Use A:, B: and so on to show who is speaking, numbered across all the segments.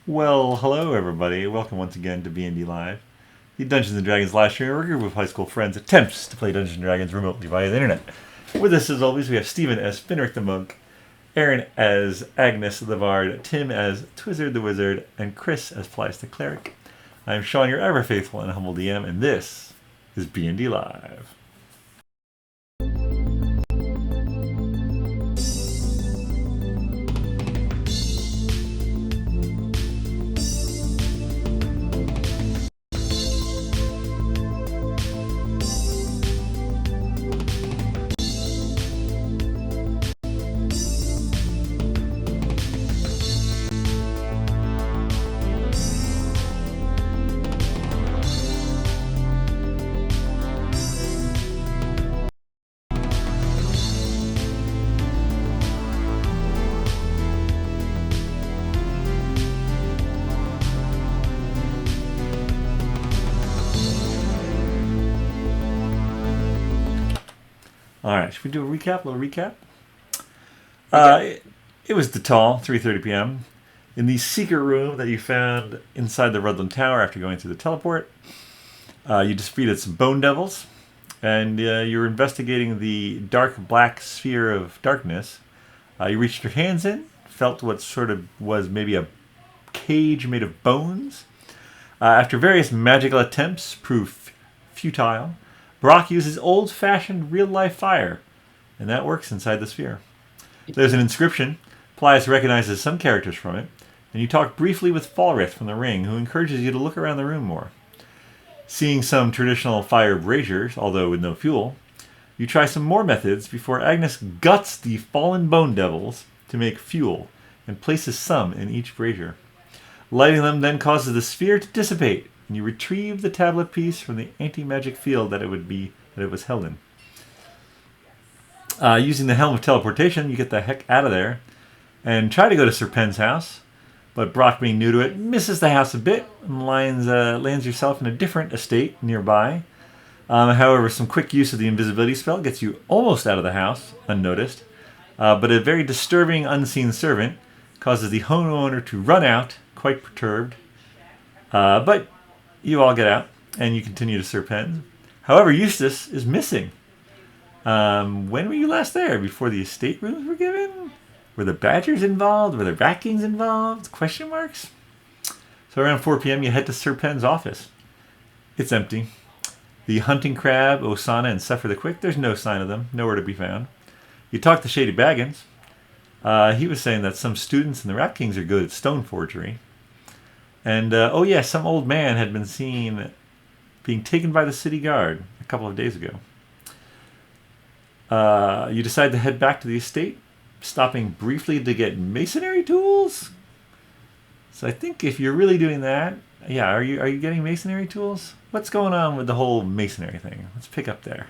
A: Well, hello everybody. Welcome once again to BND Live, the Dungeons & Dragons live stream where a group of high school friends attempts to play Dungeons & Dragons remotely via the internet. With us as always, we have Stephen as Finric the Monk, Erin as Agnes the Bard, Tim as Twizzard the Wizard, and Chris as Paelias the Cleric. I am Shawn, your ever faithful and humble DM, and this is BND Live. Alright, should we do a recap? A little recap? It was the tall, 3:30 p.m. in the secret room that you found inside the Rudland Tower after going through the teleport. You defeated some bone devils, and you were investigating the dark black sphere of darkness. You reached your hands in, felt what sort of was maybe a cage made of bones. After various magical attempts proved futile, Brock uses old-fashioned real-life fire, and that works inside the sphere. There's an inscription. Paelias recognizes some characters from it, and you talk briefly with Falrith from the Ring, who encourages you to look around the room more. Seeing some traditional fire braziers, although with no fuel, you try some more methods before Agnes guts the fallen bone devils to make fuel, and places some in each brazier. Lighting them then causes the sphere to dissipate, and you retrieve the tablet piece from the anti-magic field that it was held in. Using the Helm of Teleportation, you get the heck out of there and try to go to Sir Pen's house, but Brock, being new to it, misses the house a bit and lands yourself in a different estate nearby. However, some quick use of the invisibility spell gets you almost out of the house, unnoticed, but a very disturbing unseen servant causes the homeowner to run out, quite perturbed. But you all get out, and you continue to Sir Pen's. However, Eustace is missing. When were you last there? Before the estate rooms were given? Were the badgers involved? Were the rat kings involved? Question marks? So around 4 p.m. you head to Sir Pen's office. It's empty. The hunting crab, Osana, and Suffer the Quick, there's no sign of them. Nowhere to be found. You talk to Shady Baggins. He was saying that some students in the rat kings are good at stone forgery. And, some old man had been seen being taken by the city guard a couple of days ago. You decide to head back to the estate, stopping briefly to get masonry tools. So I think if you're really doing that, are you getting masonry tools? What's going on with the whole masonry thing? Let's pick up there.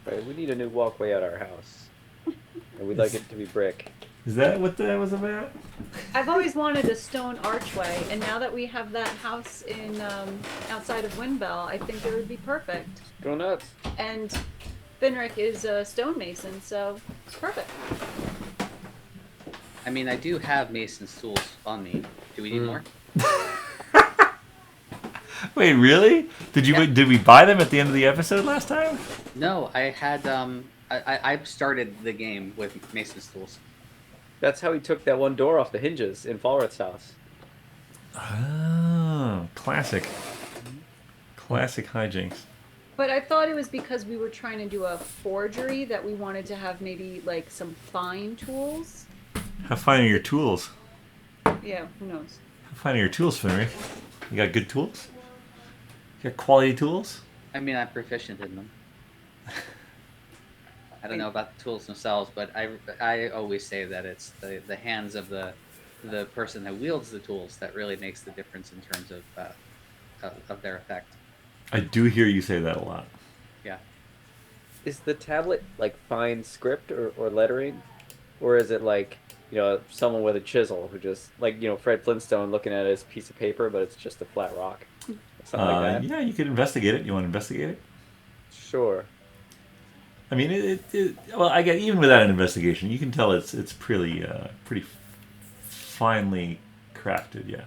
B: Right, we need a new walkway out our house, and we'd like it to be brick.
A: Is that what that was about?
C: I've always wanted a stone archway, and now that we have that house in outside of Windbell, I think it would be perfect.
B: Go nuts.
C: And Finric is a stonemason, so it's perfect.
D: I mean, I do have mason's tools on me. Do we need more?
A: Wait, really? Did we buy them at the end of the episode last time?
D: No, I had I started the game with mason's tools.
B: That's how he took that one door off the hinges in Falrith's house.
A: Oh, classic. Classic hijinks.
C: But I thought it was because we were trying to do a forgery that we wanted to have maybe like some fine tools.
A: How fine are your tools?
C: Yeah, who knows?
A: How fine are your tools, Finry? You got good tools? You got quality tools?
D: I mean, I'm proficient in them. I don't know about the tools themselves, but I always say that it's the hands of the person that wields the tools that really makes the difference in terms of their effect.
A: I do hear you say that a lot.
D: Yeah.
B: Is the tablet like fine script or lettering? Or is it like, someone with a chisel who just, like, Fred Flintstone looking at his piece of paper, but it's just a flat rock? Something like that?
A: Yeah, you could investigate it. You want to investigate it?
B: Sure.
A: I mean, well, I get even without an investigation, you can tell it's pretty finely crafted. Yeah.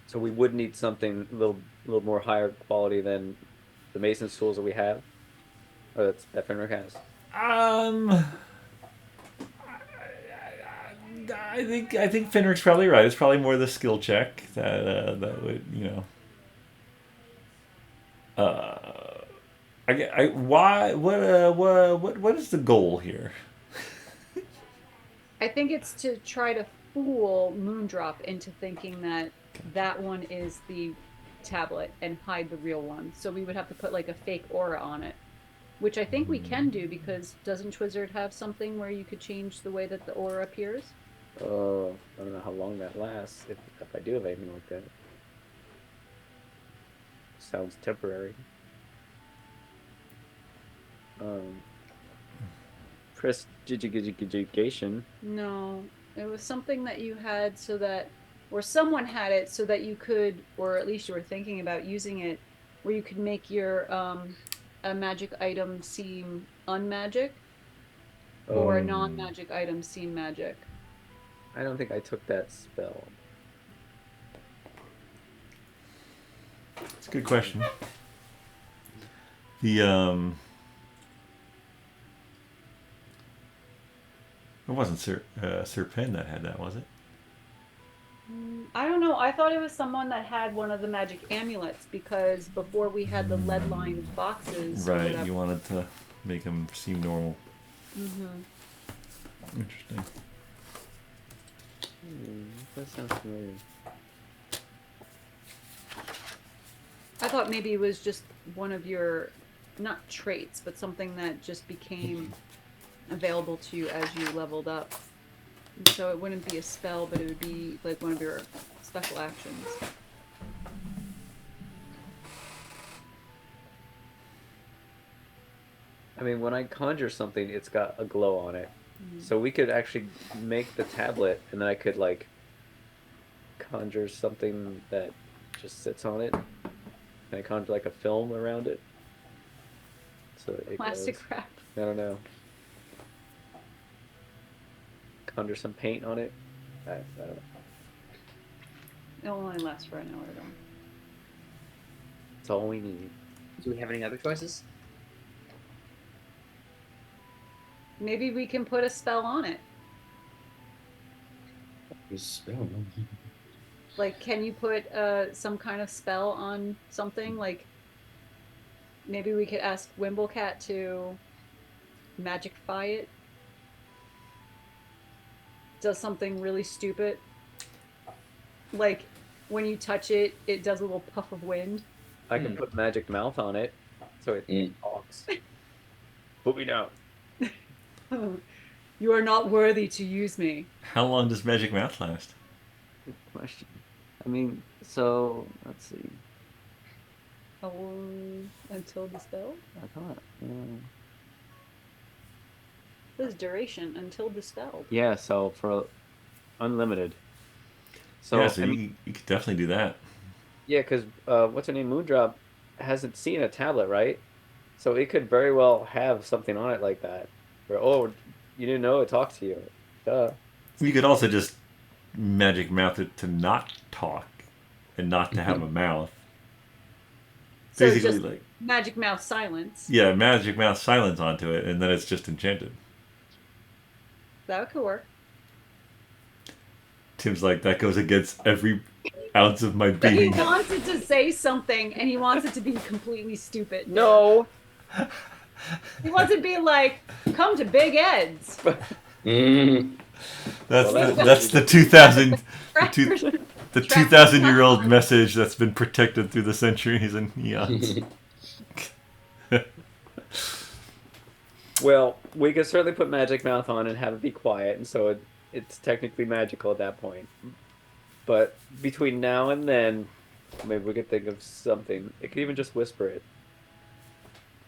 B: So we would need something a little more higher quality than the mason's tools that we have, or that Finric has.
A: I think Finric's probably right. It's probably more the skill check that would what is the goal here?
C: I think it's to try to fool Moondrop into thinking that that one is the tablet and hide the real one. So we would have to put like a fake aura on it, which I think we can do because doesn't Twizzard have something where you could change the way that the aura appears?
B: Oh, I don't know how long that lasts. If I do have anything like that, sounds temporary. Prestidigitation.
C: No, it was something that you had so that, or someone had it so that you could, or at least you were thinking about using it, where you could make your a magic item seem unmagic, or a non-magic item seem magic.
B: I don't think I took that spell.
A: It's a good question. The it wasn't Sir Penn that had that, was it?
C: I don't know. I thought it was someone that had one of the magic amulets because before we had the lead-lined boxes.
A: Right, you wanted to make them seem normal.
C: Mm-hmm.
A: Interesting.
B: That sounds familiar.
C: I thought maybe it was just one of your, not traits, but something that just became available to you as you leveled up. And so it wouldn't be a spell, but it would be like one of your special actions.
B: I mean, when I conjure something, it's got a glow on it. So we could actually make the tablet, and then I could like conjure something that just sits on it. And I conjure like a film around it. So it
C: Plastic
B: glows.
C: wrap.
B: I don't know. Conjure some paint on it. I don't know.
C: It'll only last for an hour though.
B: That's all we need.
D: Do we have any other choices?
C: Maybe we can put a spell on it.
E: Spell.
C: Like, can you put some kind of spell on something? Like, maybe we could ask Wimblecat to magicify it. Does something really stupid. Like, when you touch it, it does a little puff of wind.
B: I can put magic mouth on it, so it talks. Put me down.
C: You are not worthy to use me.
A: How long does Magic Mouth last?
B: Good question. I mean, so let's see.
C: How long until the spell?
B: I thought.
C: This duration until dispelled.
B: Yeah, so for unlimited. So,
A: yeah, so
B: I mean,
A: you could definitely do that.
B: yeah, because what's her name? Moondrop hasn't seen a tablet, right? So it could very well have something on it like that. Where, oh, you didn't know it talked to you. Duh.
A: You could also just Magic Mouth it to not talk and not to have a mouth.
C: So
A: Basically,
C: just
A: like
C: magic mouth silence.
A: yeah, Magic Mouth silence onto it, and then it's just enchanted.
C: That could work.
A: Tim's like, that goes against every ounce of my
C: He
A: being.
C: wants it to say something, and he wants it to be completely stupid.
B: No.
C: He wants it to be like, "Come to Big Ed's."
A: That's the 2000 the 2,000-year-old message that's been protected through the centuries and eons.
B: Well, we could certainly put magic mouth on and have it be quiet, and so it's technically magical at that point. But between now and then, maybe we could think of something. It could even just whisper it.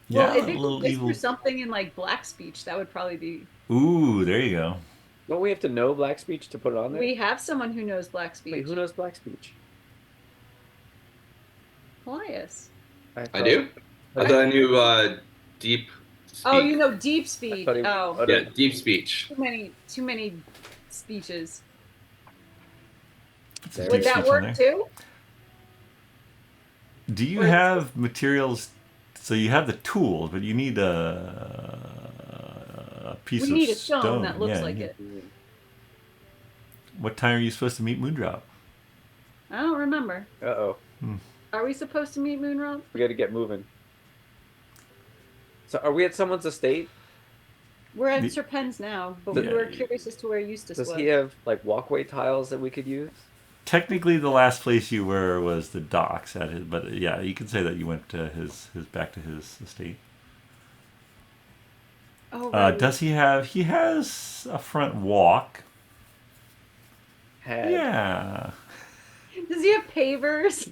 C: Well,
A: Yeah,
C: if
A: a
C: it
A: little
C: could whisper
A: evil.
C: something in like black speech, that would probably be.
A: Ooh, there you go.
B: Don't we have to know black speech to put it on there?
C: We have someone who knows black speech.
B: Wait, who knows black speech?
C: Paelias.
E: I do? I thought I knew deep speak.
C: Oh, you know deep speech.
B: thought he-
C: Oh,
E: Yeah, deep speech.
C: too many speeches.
A: Some
C: Would
A: deep
C: that
A: sleeps in
C: work
A: there.
C: too?
A: Do you
C: Or is-
A: have materials? So you have the tools, but you need a piece
C: We
A: of
C: need a
A: stone.
C: stone that looks
A: Yeah,
C: like
A: you-
C: it.
A: What time are you supposed to meet Moondrop?
C: I don't remember.
B: Uh-oh.
C: Are we supposed to meet Moondrop?
B: We got to get moving. So are we at someone's estate?
C: We're at
A: The-
C: Sir Penn's now, but
A: Yeah,
C: we were
A: you-
C: curious as to where Eustace
B: Does
C: was.
B: he have like walkway tiles that we could use?
A: Technically, the last place you were was the docks at his, but yeah, you could say that you went to his back to his estate.
C: Oh, right.
A: Does he have? He has a front walk.
B: Had.
A: Yeah.
C: Does he have pavers?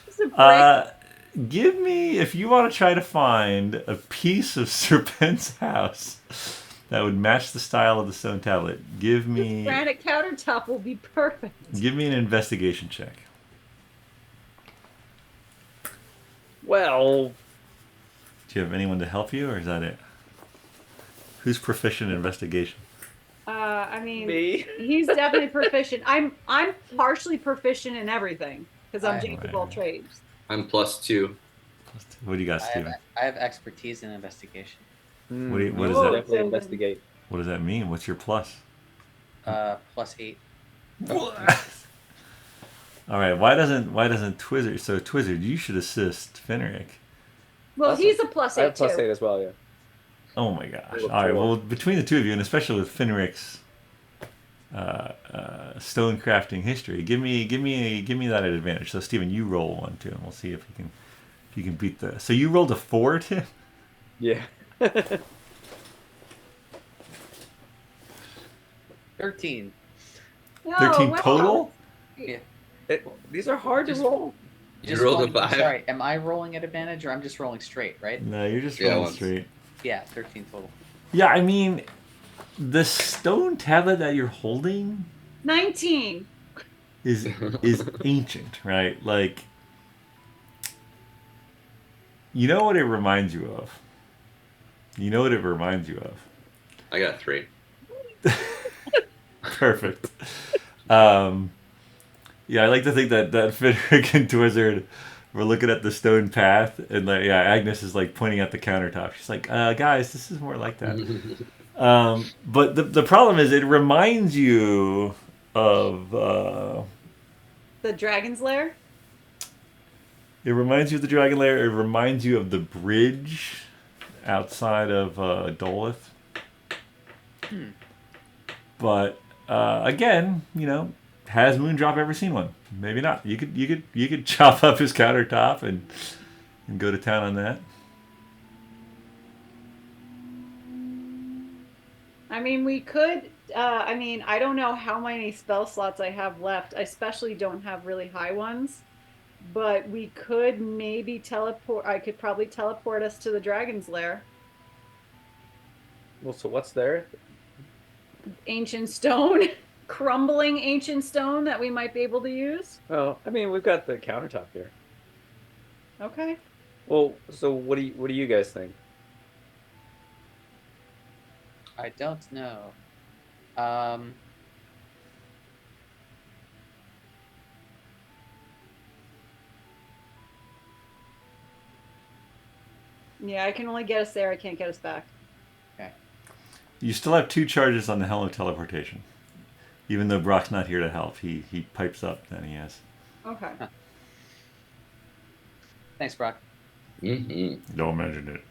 C: Is it brick?
A: Give me, if you want to try to find a piece of Serpent's house that would match the style of the stone tablet, give
C: This
A: me
C: granite countertop will be perfect.
A: an investigation check.
B: Well,
A: Do you have anyone to help you, or is that it? Who's proficient in investigation?
C: I mean,
B: me.
C: he's definitely proficient. I'm partially proficient in everything because I'm
D: Right.
C: jack of all trades.
E: I'm +2.
A: What do you got, Steven?
D: I have expertise in investigation.
A: What is
C: Oh,
A: that?
B: Definitely
C: so-
B: investigate.
A: What does that mean? What's your plus?
D: +8.
A: All right. Why doesn't Twizzard? So Twizzard, you should assist Finric.
C: Well,
B: Awesome.
C: he's a plus
B: I
C: 8
B: have plus
C: too.
B: 8 as well, yeah.
A: Oh my gosh!
B: Cool,
A: All right.
B: cool.
A: Well, between the two of you, and especially with Finric's stone crafting history, give me that at advantage. So Steven, you roll one too, and we'll see if you can beat the. So you rolled a 4, Tim.
B: Yeah.
D: 13.
C: No,
A: 13
C: wow.
A: total.
D: Yeah.
B: These are hard to
D: Just-
B: roll.
E: You rolled a
D: rolling-
E: 5.
D: Sorry, am I rolling at advantage or I'm just rolling straight, right?
A: No, you're just
E: Yeah,
A: rolling
E: once.
A: straight.
D: Yeah, 13 total.
A: Yeah, I mean, the stone tablet that you're holding
C: 19.
A: is ancient, right? Like, you know what it reminds you of. You know what it reminds you of.
E: I got 3.
A: Perfect. Yeah, I like to think that Finric and Twizzard were looking at the stone path, and like, yeah, Agnes is like pointing at the countertop. She's like, guys, this is more like that. But the problem is, it reminds you of.
C: The Dragon's Lair?
A: It reminds you of the Dragon Lair. It reminds you of the bridge outside of Dolith. But again, you know, has Moondrop ever seen one? Maybe not. You could chop up his countertop and go to town on that.
C: I mean, we could. I don't know how many spell slots I have left. I especially don't have really high ones. But we could maybe teleport. I could probably teleport us to the Dragon's Lair.
B: Well, so what's there?
C: Ancient stone. Crumbling ancient stone that we might be able to use.
B: Well, I mean, we've got the countertop here.
C: Okay.
B: Well, so what do you guys think?
D: I don't know.
C: Yeah, I can only get us there. I can't get us back.
A: You still have 2 charges on the Helm of Teleportation. Even though Brock's not here to help, he pipes up that he has.
C: Okay.
D: Thanks, Brock.
E: Mm-hmm.
A: Don't mention it.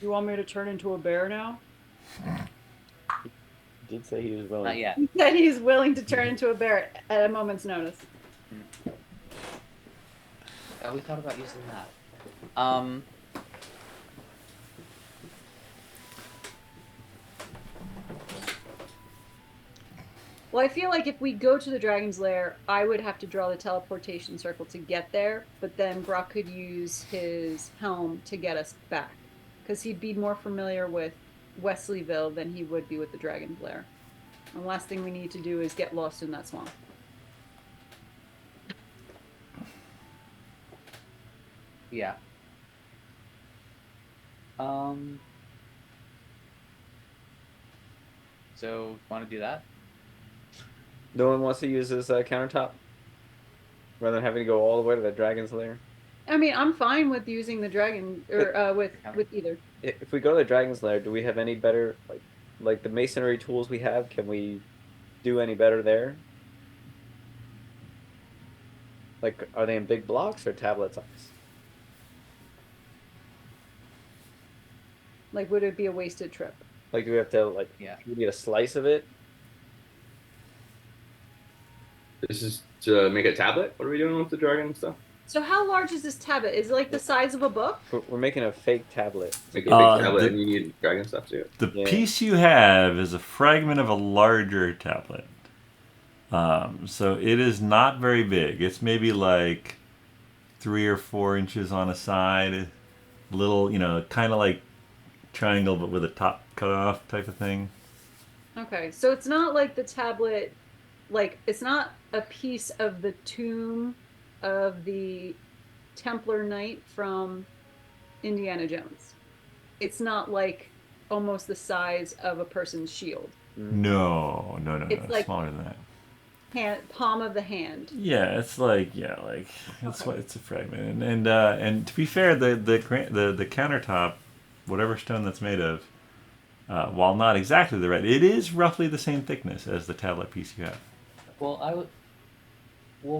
C: You want me to turn into a bear now?
B: He did say he was willing.
D: Not yet.
C: He said he's willing to turn into a bear at a moment's notice.
D: We thought about using that.
C: Well, I feel like if we go to the Dragon's Lair, I would have to draw the teleportation circle to get there, but then Brock could use his helm to get us back. Because he'd be more familiar with Wesleyville than he would be with the Dragon's Lair. And the last thing we need to do is get lost in that swamp.
D: Yeah. So, want to do that?
B: No one wants to use this countertop rather than having to go all the way to the dragon's lair.
C: I mean, I'm fine with using the dragon or with either.
B: If we go to the dragon's lair, do we have any better like the masonry tools we have? Can we do any better there? Like, are they in big blocks or tablet size?
C: Like, would it be a wasted trip?
B: Like, do we have to like?
D: Yeah.
B: Do we need a slice of it?
E: This is to make a tablet? What are we doing with the dragon stuff?
C: So how large is this tablet? Is it like the size of a book?
B: We're making a fake tablet.
E: Make a big tablet and you need dragon stuff too.
A: The piece you have is a fragment of a larger tablet. So it is not very big. It's maybe like 3 or 4 inches on a side. Little, kind of like triangle but with a top cut off type of thing.
C: Okay, so it's not like the tablet, like it's not a piece of the tomb of the Templar Knight from Indiana Jones. It's not like almost the size of a person's shield.
A: No.
C: It's like
A: smaller than that.
C: Palm of the hand.
A: Yeah, it's like that's why it's a fragment. And to be fair, the countertop, whatever stone that's made of, while not exactly the red, it is roughly the same thickness as the tablet piece you have.
D: Well,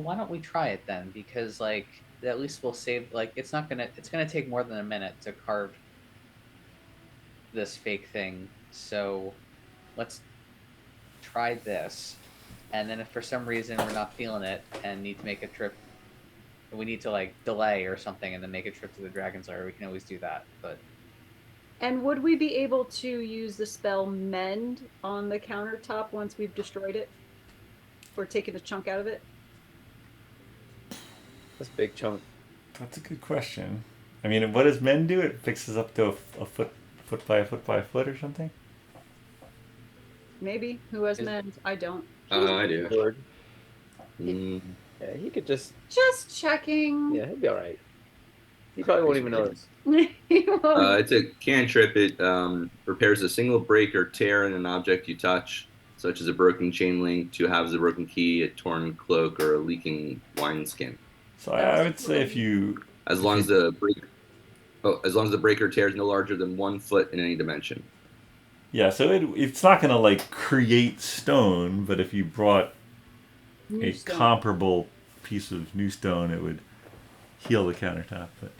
D: why don't we try it then? Because like at least we'll save. Like it's gonna take more than a minute to carve this fake thing. So let's try this. And then if for some reason we're not feeling it and need to make a trip, we need to like delay or something and then make a trip to the Dragon's Lair, we can always do that. But
C: And would we be able to use the spell Mend on the countertop once we've destroyed it? Or taken a chunk out of it?
B: That's a big chunk.
A: That's a good question. I mean, what does men do? It fixes up to a foot by a foot by a foot or something?
C: Maybe. Who has Mend? I don't.
E: I do.
B: Lord. Yeah, he could just.
C: Just checking.
B: Yeah, he'll be all right. He probably won't even notice.
E: It's a cantrip. It repairs a single break or tear in an object you touch, such as a broken chain link, 2 halves of a broken key, a torn cloak, or a leaking wineskin.
A: So I would say if you...
E: As long as the break or tear is no larger than 1 foot in any dimension.
A: Yeah, so it's not going to like create stone, but if you brought a comparable piece of new stone, it would heal the countertop. But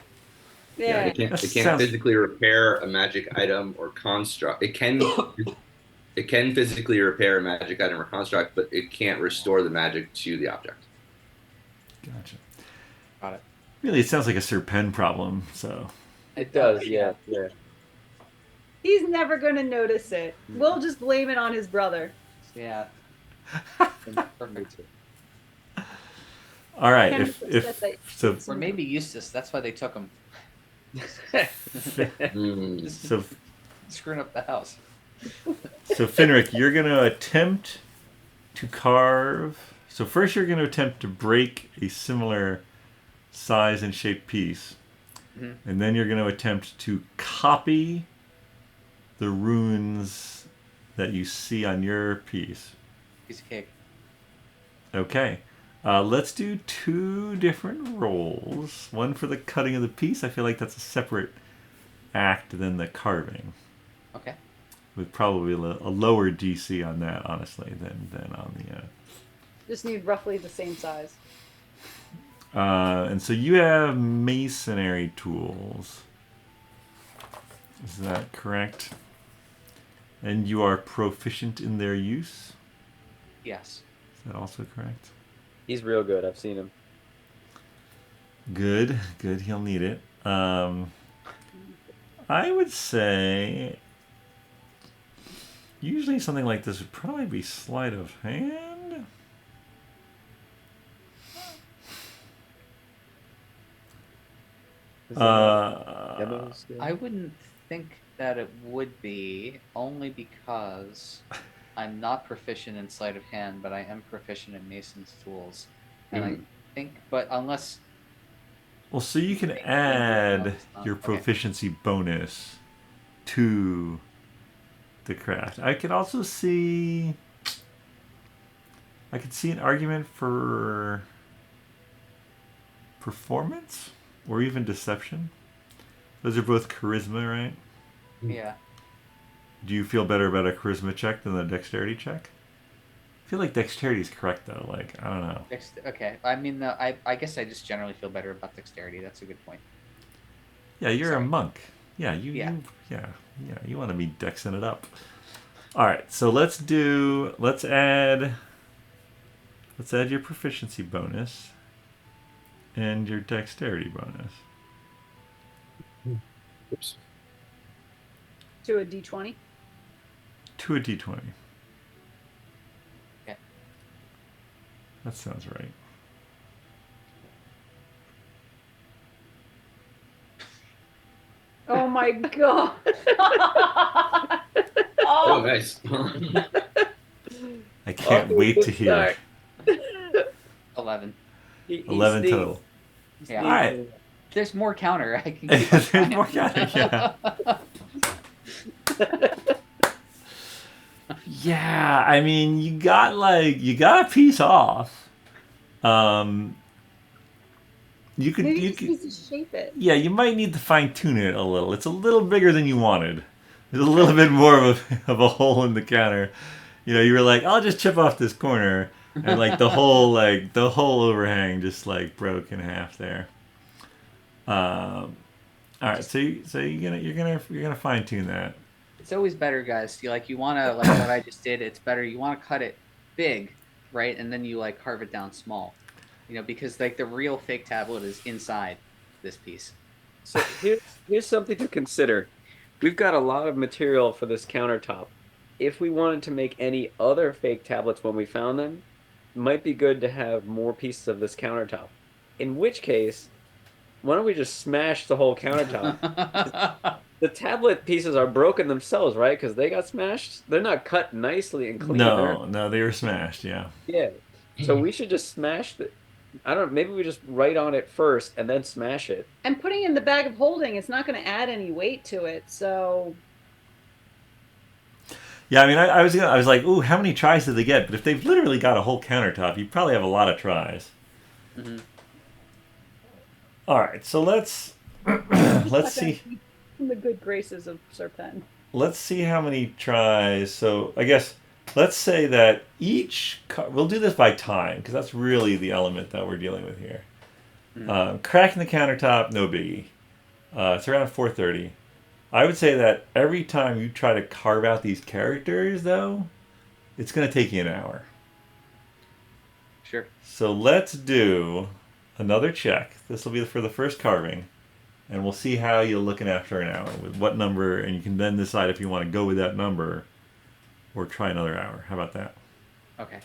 C: Yeah.
E: It can't physically repair a magic item or construct. It can physically repair a magic item or construct, but it can't restore the magic to the object.
A: Gotcha.
D: got it.
A: Really, it sounds like a Serpent problem. So
B: It does, yeah.
C: He's never going to notice it. We'll just blame it on his brother.
D: Yeah.
A: all right,
C: Kind
A: if
C: of
A: so,
D: Or maybe Eustace. That's why they took him.
A: so
D: Screwing up the house.
A: So Finric, you're going to attempt to carve. So first, you're going to attempt to break a similar size and shape piece, and then you're going to attempt to copy the runes that you see on your piece.
D: Piece of cake.
A: Okay. Let's do 2 different rolls. One for the cutting of the piece. I feel like that's a separate act than the carving.
D: Okay.
A: With probably a lower DC on that, honestly, than on the...
C: Just need roughly the same size.
A: And so you have masonry tools. Is that correct? And you are proficient in their use?
D: Yes.
A: Is that also correct?
B: He's real good. I've seen him.
A: Good. He'll need it. I would say usually something like this would probably be sleight of hand.
D: I wouldn't think that it would be, only because I'm not proficient in sleight of hand, but I am proficient in mason's tools. And I think, but unless...
A: Well, so you can add your proficiency bonus to the craft. I could also see... I could see an argument for performance or even deception. Those are both charisma, right?
D: Yeah.
A: Do you feel better about a charisma check than a dexterity check? I feel like dexterity is correct though. Like I don't know.
D: Okay. I mean, I guess I just generally feel better about dexterity. That's a good point.
A: Yeah, you're
D: Sorry.
A: a monk. Yeah,
D: Yeah.
A: You want to be dexing it up. All right, so let's add your proficiency bonus and your dexterity bonus
E: Oops.
C: To a d20.
A: to a d20.
D: Okay.
A: That sounds right.
C: Oh my god.
E: Oh, nice.
A: I can't wait to hear.
D: 11.
A: 11 total.
D: Yeah.
A: All right.
D: There's more counter. I can keep
A: There's more counter, yeah. Yeah, I mean, you got a piece off. You could
C: Maybe just need to shape it.
A: yeah, you might need to fine tune it a little. It's a little bigger than you wanted. There's a little bit more of a hole in the counter. You were like, I'll just chip off this corner, and like the whole overhang just like broke in half there. All right, so you're gonna fine tune that.
D: It's always better, guys. You want to like what I just did. It's better. You want to cut it big, right, and then you like carve it down small. Because like the real fake tablet is inside this piece.
B: So here's something to consider. We've got a lot of material for this countertop. If we wanted to make any other fake tablets when we found them, it might be good to have more pieces of this countertop. In which case, why don't we just smash the whole countertop? The tablet pieces are broken themselves, right? Because they got smashed. They're not cut nicely and clean.
A: No, they were smashed. Yeah.
B: Yeah. So we should just smash the. I don't know. Maybe we just write on it first and then smash it.
C: And putting it in the bag of holding, it's not going to add any weight to it. So.
A: Yeah, I mean, I was like, ooh, how many tries did they get? But if they've literally got a whole countertop, you probably have a lot of tries.
D: Mm-hmm.
A: All right, so let's see.
C: In the good graces of Sir Pen.
A: Let's see how many tries. So I guess let's say that we'll do this by time because that's really the element that we're dealing with here.
D: Mm-hmm.
A: Cracking the countertop, no biggie. It's around 4:30. I would say that every time you try to carve out these characters, though, it's going to take you an hour.
D: Sure.
A: So let's do another check. This will be for the first carving. And we'll see how you're looking after an hour. With what number, and you can then decide if you want to go with that number or try another hour. How about that?
D: Okay.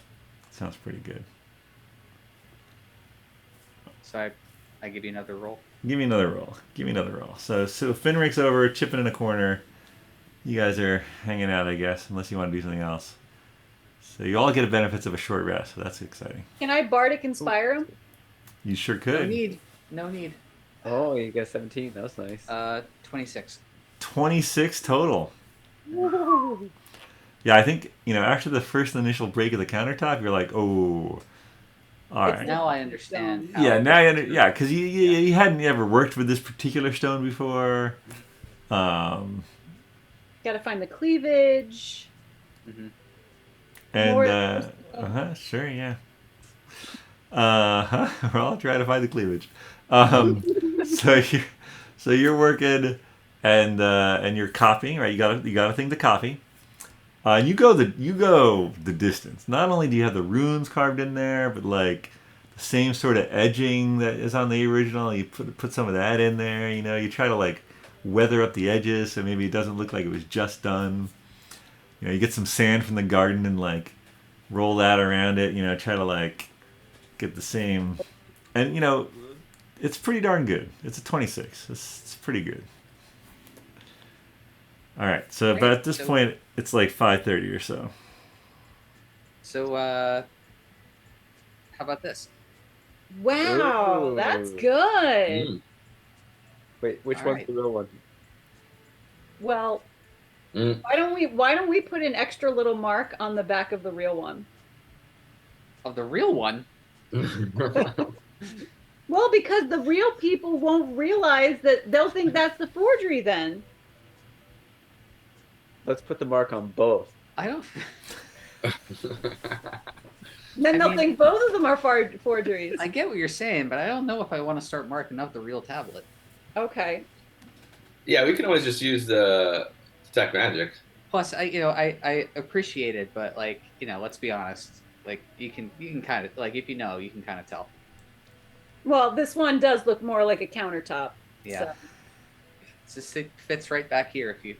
A: Sounds pretty good.
D: So I give you another roll.
A: Give me another roll. So Finric's over, chipping in a corner. You guys are hanging out, I guess, unless you want to do something else. So you all get the benefits of a short rest, so that's exciting.
C: Can I bardic inspire him?
A: You sure could.
D: No need.
B: Oh, you got 17. That was nice.
D: 26.
A: 26 total. Yeah, I think, after the first initial break of the countertop, you're like, oh, all right.
D: Now I understand.
A: Yeah, because you hadn't ever worked with this particular stone before.
C: Got to find the cleavage.
D: Mm-hmm.
A: And, sure, yeah. We're all trying to find the cleavage. So you're working and you're copying, right? You got a thing to copy. And you go the distance. Not only do you have the runes carved in there, but like the same sort of edging that is on the original. You put some of that in there. You try to like weather up the edges so maybe it doesn't look like it was just done. You get some sand from the garden and like roll that around it. Try to like get the same, and it's pretty darn good. It's a 26. It's pretty good. All right, so but at this point it's like 5:30 or so.
D: So how about this?
C: Wow,
B: Ooh.
C: that's good.
E: Mm.
B: Wait, which
D: All
B: one's
D: right.
B: the real one?
C: Well,
E: Mm.
C: why don't we put an extra little mark on the back of the real one?
D: Of the real one?
C: Well, because the real people won't realize that they'll think that's the forgery then.
B: Let's put the mark on both.
D: I don't.
C: Then
D: I
C: they'll
D: mean-
C: think both of them are forgeries.
D: I get what you're saying, but I don't know if I want to start marking up the real tablet.
C: Okay.
E: Yeah, we can always just use the detect magic.
D: Plus, I appreciate it, but like, let's be honest. Like, you can kind of like, if you know, you can kind of tell.
C: Well, this one does look more like a countertop.
D: Yeah.
C: So.
D: It's just, it fits right back here if you.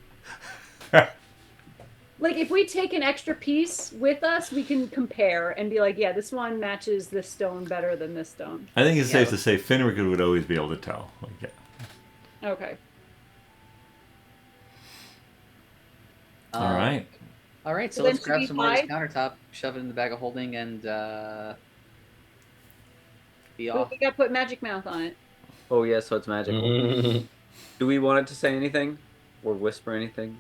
C: Like, if we take an extra piece with us, we can compare and be like, yeah, this one matches this stone better than this stone.
A: I think it's
D: Yeah.
A: safe to say Finric would always be able to tell. Like, yeah.
C: Okay.
A: All right.
D: All right, so
C: So then
D: let's grab
C: should
D: some
C: we
D: more of this
C: hide?
D: countertop, shove it in the bag of holding, and be
C: Well,
D: off.
C: we got to put magic mouth on it.
B: Oh yeah, so it's magical.
E: Mm-hmm.
B: Do we want it to say anything or whisper anything?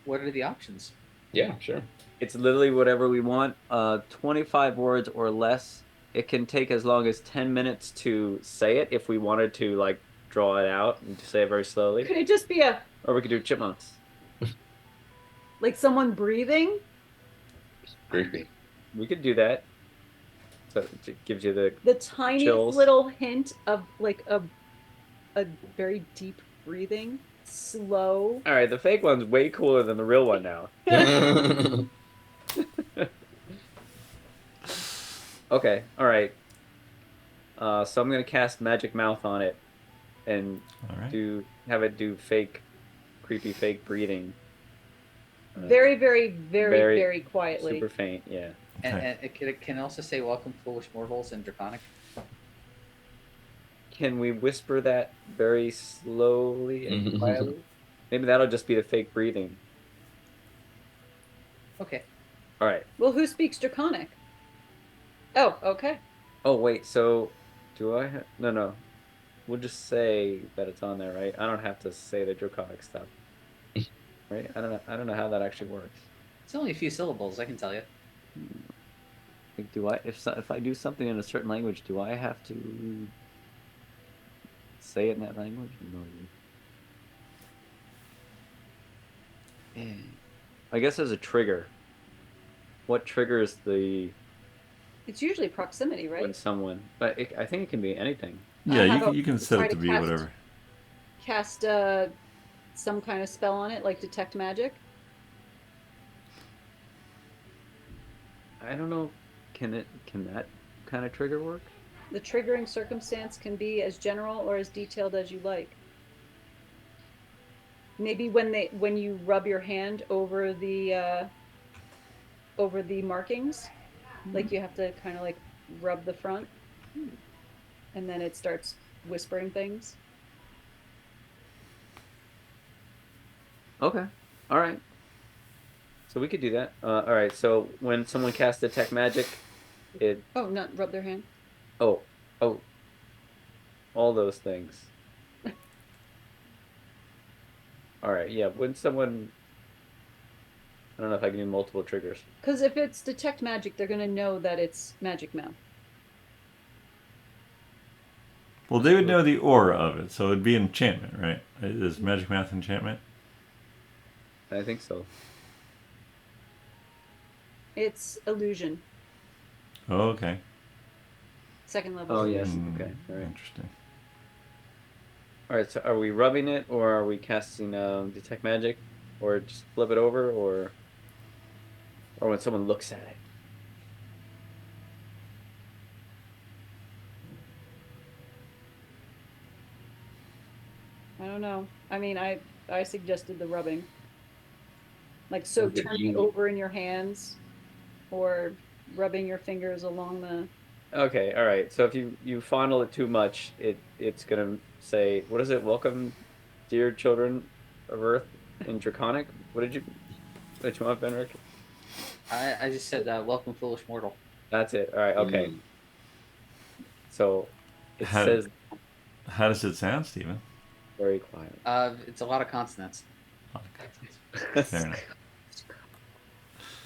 D: What are the options?
E: Yeah, sure.
B: It's literally whatever we want. 25 words or less. It can take as long as 10 minutes to say it if we wanted to, like, draw it out and say it very slowly.
C: Could it just be
B: Or we could do chipmunks.
C: like someone breathing?
E: Creepy.
B: We could do that. So it gives you the...
C: The tiniest
B: Chills.
C: little hint of like a very deep breathing, slow.
B: All right, the fake one's way cooler than the real one now. Okay, all right. So I'm gonna cast Magic Mouth on it, and
A: All right.
B: have it do creepy fake breathing.
C: Very, very, very,
B: Very
C: very quietly.
B: Super faint, yeah.
D: And,
A: Okay.
D: and it can also say "Welcome, foolish mortals" in Draconic.
B: Can we whisper that very slowly and quietly? Maybe that'll just be the fake breathing.
D: Okay.
B: All right.
C: Well, who speaks Draconic? Oh, okay.
B: Oh wait, so do I? No. We'll just say that it's on there, right? I don't have to say the draconic stuff, right? I don't know how that actually works.
D: It's only a few syllables, I can tell you.
B: Like, if I do something in a certain language, do I have to say it in that language? No. Yeah. I guess there's a trigger. What triggers the
C: It's usually proximity, right?
B: when someone? But I think it can be anything.
A: Yeah,
C: how
A: you
C: about
A: can
C: we
A: set
C: try
A: it to
C: to
A: be
C: cast-
A: whatever.
C: Cast some kind of spell on it, like detect magic.
B: I don't know. Can that kind of trigger work?
C: The triggering circumstance can be as general or as detailed as you like. Maybe when you rub your hand over the markings, like you have to kind of like rub the front, and then it starts whispering things.
B: Okay. All right. So we could do that. All right. So when someone casts detect magic, it
C: Oh, not rub their hand.
B: oh all those things. All right. Yeah. When someone, I don't know if I can do multiple triggers.
C: Because if it's detect magic, they're gonna know that it's magic mouth.
A: Well, they would know the aura of it, so it'd be enchantment, right? Is Magic Mouth enchantment?
B: I think so.
C: It's illusion,
A: Oh, okay.
C: second level.
B: Oh yes.
A: Hmm,
B: Okay. All right.
A: Interesting.
B: All right. So are we rubbing it, or are we casting detect magic, or just flip it over, or when someone looks at it?
C: I don't know. I mean, I suggested the rubbing. Like, so
E: Okay,
C: turning it over in your hands, or rubbing your fingers along the.
B: Okay, all right. So if you fondle it too much, it's gonna say, what is it? Welcome, dear children of Earth in Draconic. What did you want, Benrick?
D: I just said "Welcome, foolish mortal."
B: That's it. All right. Okay. So it
A: How-
B: says
A: How does it sound, Stephen?
B: very quiet.
D: It's a lot of consonants.
A: Fair enough.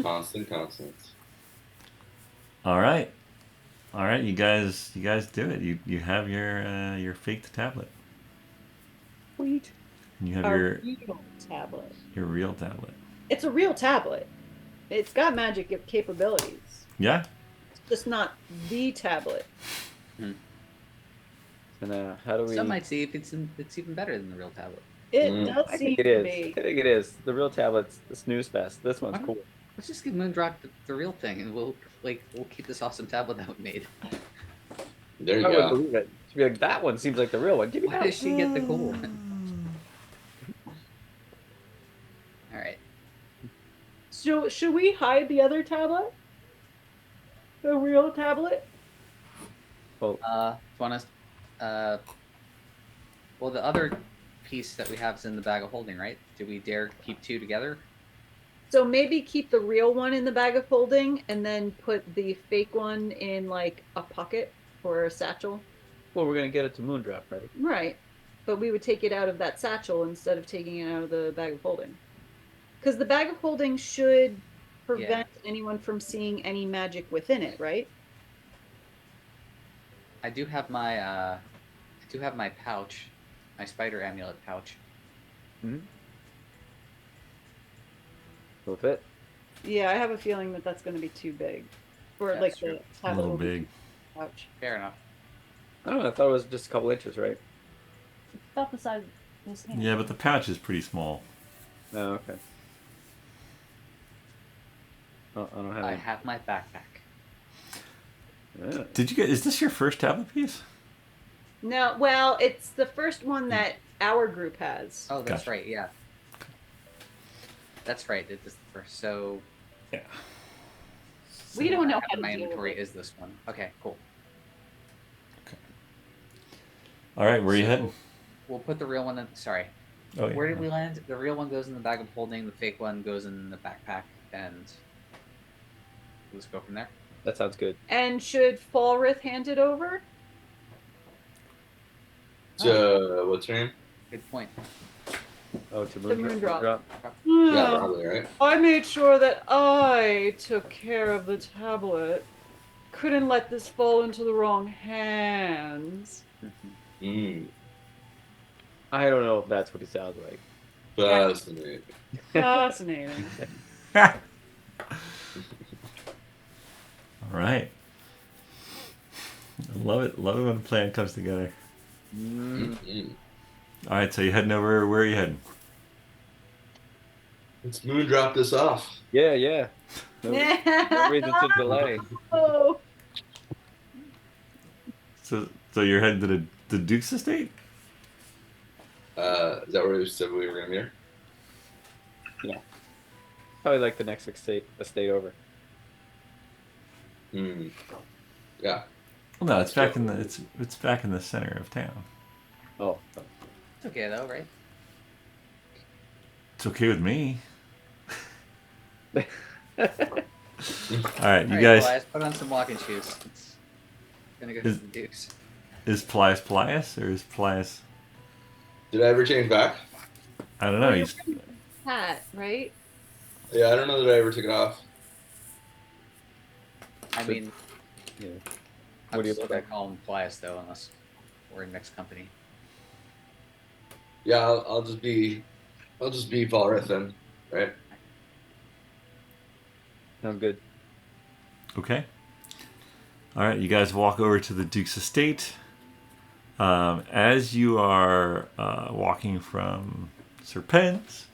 E: Consonants.
A: All right. You guys do it. You have your faked tablet.
C: Sweet.
A: And you have
C: A
A: your
C: real tablet.
A: real tablet.
C: It's a real tablet. It's got magic capabilities.
A: Yeah.
C: It's just not the tablet.
B: And how do we?
D: Some might see if it's even better than the real tablet.
C: It does
B: I
C: seem
B: think it
C: to
B: is.
C: be.
B: I think it is. The real tablet's the snooze fest. This one's cool.
D: Let's just give Moondrop the real thing, and we'll keep this awesome tablet that we made.
E: There you
B: I wouldn't
E: go.
B: believe it. She'd be like, that one seems like the real one. Give me
D: Why
B: that.
D: does she get the cool one? All right.
C: So should we hide the other tablet? The real tablet?
B: Well,
D: Want us? Well, the other piece that we have is in the bag of holding, right? Do we dare keep two together?
C: So maybe keep the real one in the bag of holding and then put the fake one in like a pocket or a satchel.
B: well, we're gonna get it to Moondrop, right?
C: Right. But we would take it out of that satchel instead of taking it out of the bag of holding. Because the bag of holding should prevent anyone from seeing any magic within it, right?
D: I do have my pouch, my spider amulet pouch.
B: Will it fit?
C: Yeah, I have a feeling that that's going to be too big for
D: That's
C: like
D: true.
C: the
A: A
C: tablet
A: little
C: will be
A: big.
C: pouch.
D: Fair enough.
B: I don't know. I thought it was just a couple inches, right?
C: About the size of his hand.
A: Yeah, but the pouch is pretty small.
B: Oh, okay. Oh, I don't have.
D: I
B: Any.
D: have my backpack.
B: Yeah.
A: Did you get? Is this your first tablet piece?
C: No, well, it's the first one that our group has.
D: Oh, that's
A: Gotcha.
D: right. Yeah. That's right. It is the first. So.
A: Yeah.
C: We don't know
D: I have
C: how to
D: my
C: deal with
D: inventory
C: it.
D: is this one. Okay, cool.
A: All right, where are you
D: So,
A: heading?
D: We'll put the real one in. Sorry.
A: Oh, yeah.
D: Where did we land? The real one goes in the bag of holding. The fake one goes in the backpack, and let's go from there.
B: That sounds good.
C: And should Falrith hand it over?
E: So, what's her name?
D: Good point.
B: Oh, to
C: Moondrop.
E: Yeah, probably, right?
C: I made sure that I took care of the tablet. Couldn't let this fall into the wrong hands.
E: Mm.
B: I don't know if that's what he sounds like.
E: Fascinating.
C: Fascinating.
A: All right. Love it when a plan comes together.
E: Mm-mm.
A: All right, so you're heading over. Where are you heading?
E: Let's Moondrop this off.
B: Yeah. No reason to delay.
C: Oh.
A: So you're heading to the Duke's estate?
E: Is that where we said we were going to meet her?
B: Probably like the next estate over.
E: Hmm. Yeah.
A: Well, no, it's back in the it's back in the center of town.
B: Oh.
D: It's okay though, right?
A: It's okay with me. All right, you
D: All right,
A: guys.
D: Elias, put on some walking shoes. It's gonna go to
A: Is-
D: the Dukes.
A: Is Paelias or is Paelias?
E: Did I ever change back?
A: I don't know. He's
C: Hat, right?
E: Yeah, I don't know that I ever took it off.
D: I mean,
B: Yeah.
D: I'm
B: What do you
D: still
B: look
D: gonna
B: like?
D: call him Plias though, unless we're in mixed company.
E: Yeah, I'll just be Valrith then, right?
B: Sounds good.
A: okay. All right, you guys walk over to the Duke's estate. As you are walking from Serpents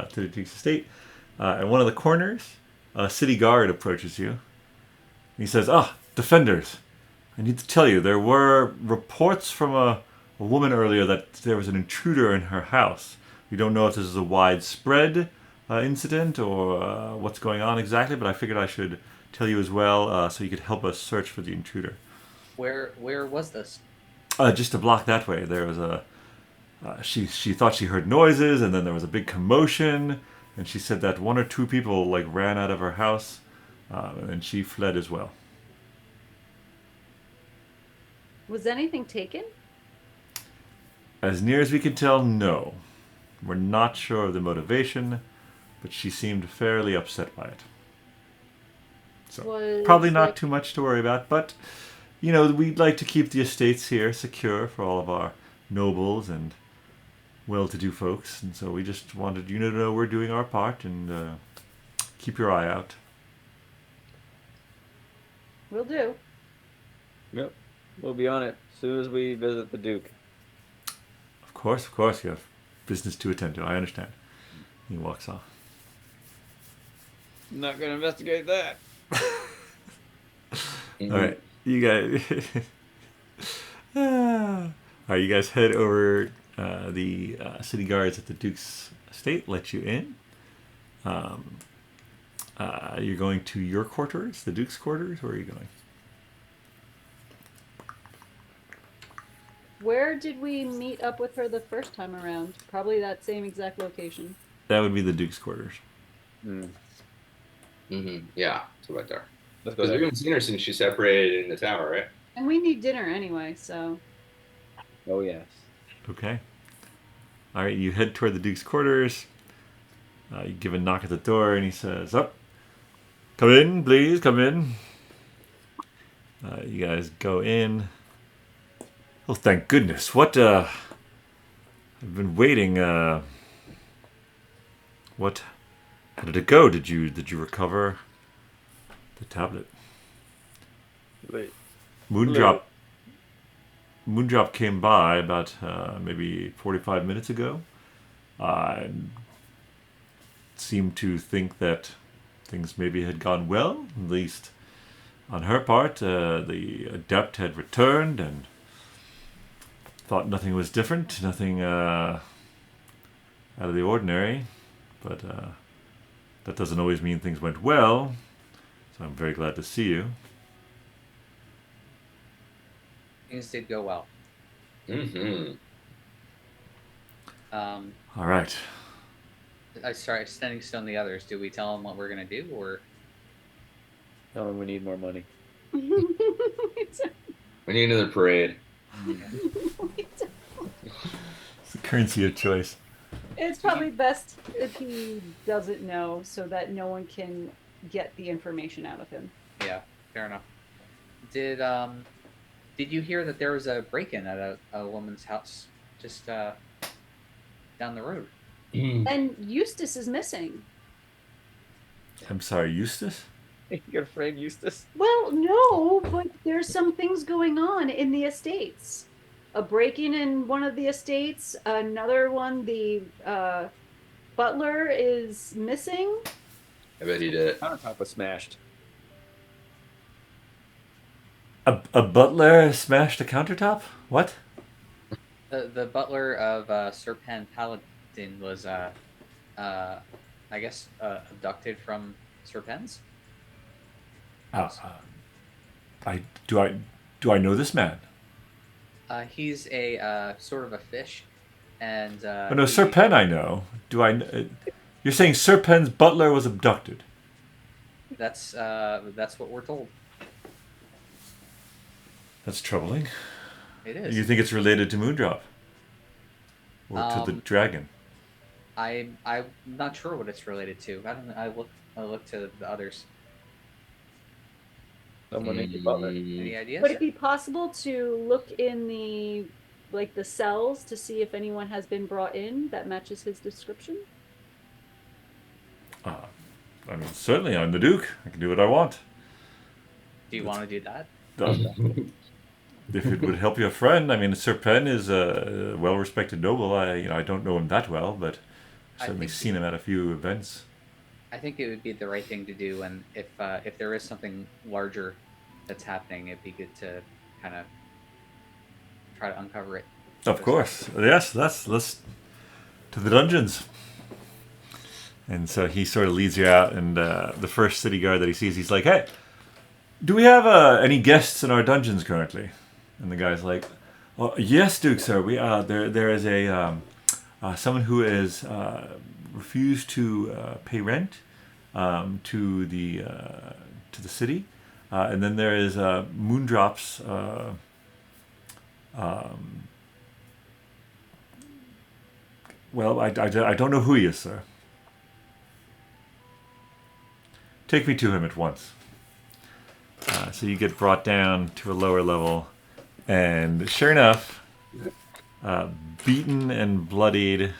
A: to the Duke's estate, at one of the corners, a city guard approaches you. He says, defenders, I need to tell you, there were reports from a woman earlier that there was an intruder in her house. We don't know if this is a widespread incident or what's going on exactly, but I figured I should tell you as well so you could help us search for the intruder.
D: Where was this?
A: Just a block that way, there was a... she thought she heard noises, and then there was a big commotion, and she said that one or two people ran out of her house, and then she fled as well.
C: Was anything taken?
A: As near as we can tell, no. We're not sure of the motivation, but she seemed fairly upset by it. So
C: Was
A: probably not
C: like-
A: too much to worry about, but we'd like to keep the estates here secure for all of our nobles and well-to-do folks, and so we just wanted you to know we're doing our part and keep your eye out.
C: Will do.
B: Yep. We'll be on it as soon as we visit the Duke.
A: Of course, you have business to attend to. I understand. He walks off.
B: I'm not gonna investigate that.
A: All right, you guys. All right, you guys head over. The city guards at the Duke's estate let you in. You're going to your quarters, the Duke's quarters. Where are you going?
C: Where did we meet up with her the first time around? Probably that same exact location.
A: That would be the Duke's quarters.
E: Yeah, it's right there.
B: Let's go
E: Because we
B: there.
E: haven't seen her since she separated in the tower, right?
C: And we need dinner anyway, so.
B: Oh yes.
A: Okay. All right, you head toward the Duke's quarters. You give a knock at the door, and he says, "Up, come in, please, come in." You guys go in. Oh, thank goodness! What? I've been waiting. What? How did it go? Did you recover the tablet?
B: Wait.
A: Moondrop came by about maybe 45 minutes ago. Seemed to think that things maybe had gone well, at least on her part. The adept had returned and thought nothing was different, nothing out of the ordinary. But that doesn't always mean things went well. So I'm very glad to see you.
D: Things did go well.
A: All right.
D: Sorry, standing stone the others. Do we tell them what we're gonna do, or
B: Tell him we need more money.
E: We need another parade.
A: It's the currency of choice.
C: It's probably best if he doesn't know so that no one can get the information out of him.
D: yeah, fair enough. Did you hear that there was a break-in at a woman's house just down the road?
C: And Eustace is missing.
A: I'm sorry, Eustace?
B: Your friend Eustace.
C: Well, no, but there's some things going on in the estates. A break-in in one of the estates, another one, the butler is missing.
E: I bet he did.
B: Countertop was smashed.
A: A butler smashed a countertop? What?
D: The butler of Sir Pen Paladin was, I guess, abducted from Sir Pen's.
A: Do I know this man?
D: He's a sort of a fish, and
A: Oh no, Sir Pen I know. You're saying Sir Pen's butler was abducted?
D: That's what we're told.
A: That's troubling.
D: It is.
A: You think it's related to Moondrop? Or to the dragon?
D: I'm not sure what it's related to. I don't know. I look to the others.
B: Someone named the butler.
D: Any ideas?
C: Would it be possible to look in the cells to see if anyone has been brought in that matches his description?
A: I mean, certainly I'm the Duke. I can do what I want.
D: Do you want to do that?
A: If it would help your friend, I mean, Sir Pen is a well-respected noble. I don't know him that well, but I've certainly seen him at a few events.
D: I think it would be the right thing to do, and if there is something larger that's happening, it'd be good to kind of try to uncover it.
A: Of course, yes. Let's to the dungeons. And so he sort of leads you out, and the first city guard that he sees, he's like, "Hey, do we have any guests in our dungeons currently?" And the guy's like, "Oh, yes, Duke, sir. We there is a someone who is refused to pay rent to the city, and then there is Moondrop's well, I don't know who he is, sir. Take me to him at once." So you get brought down to a lower level, and sure enough, beaten and bloodied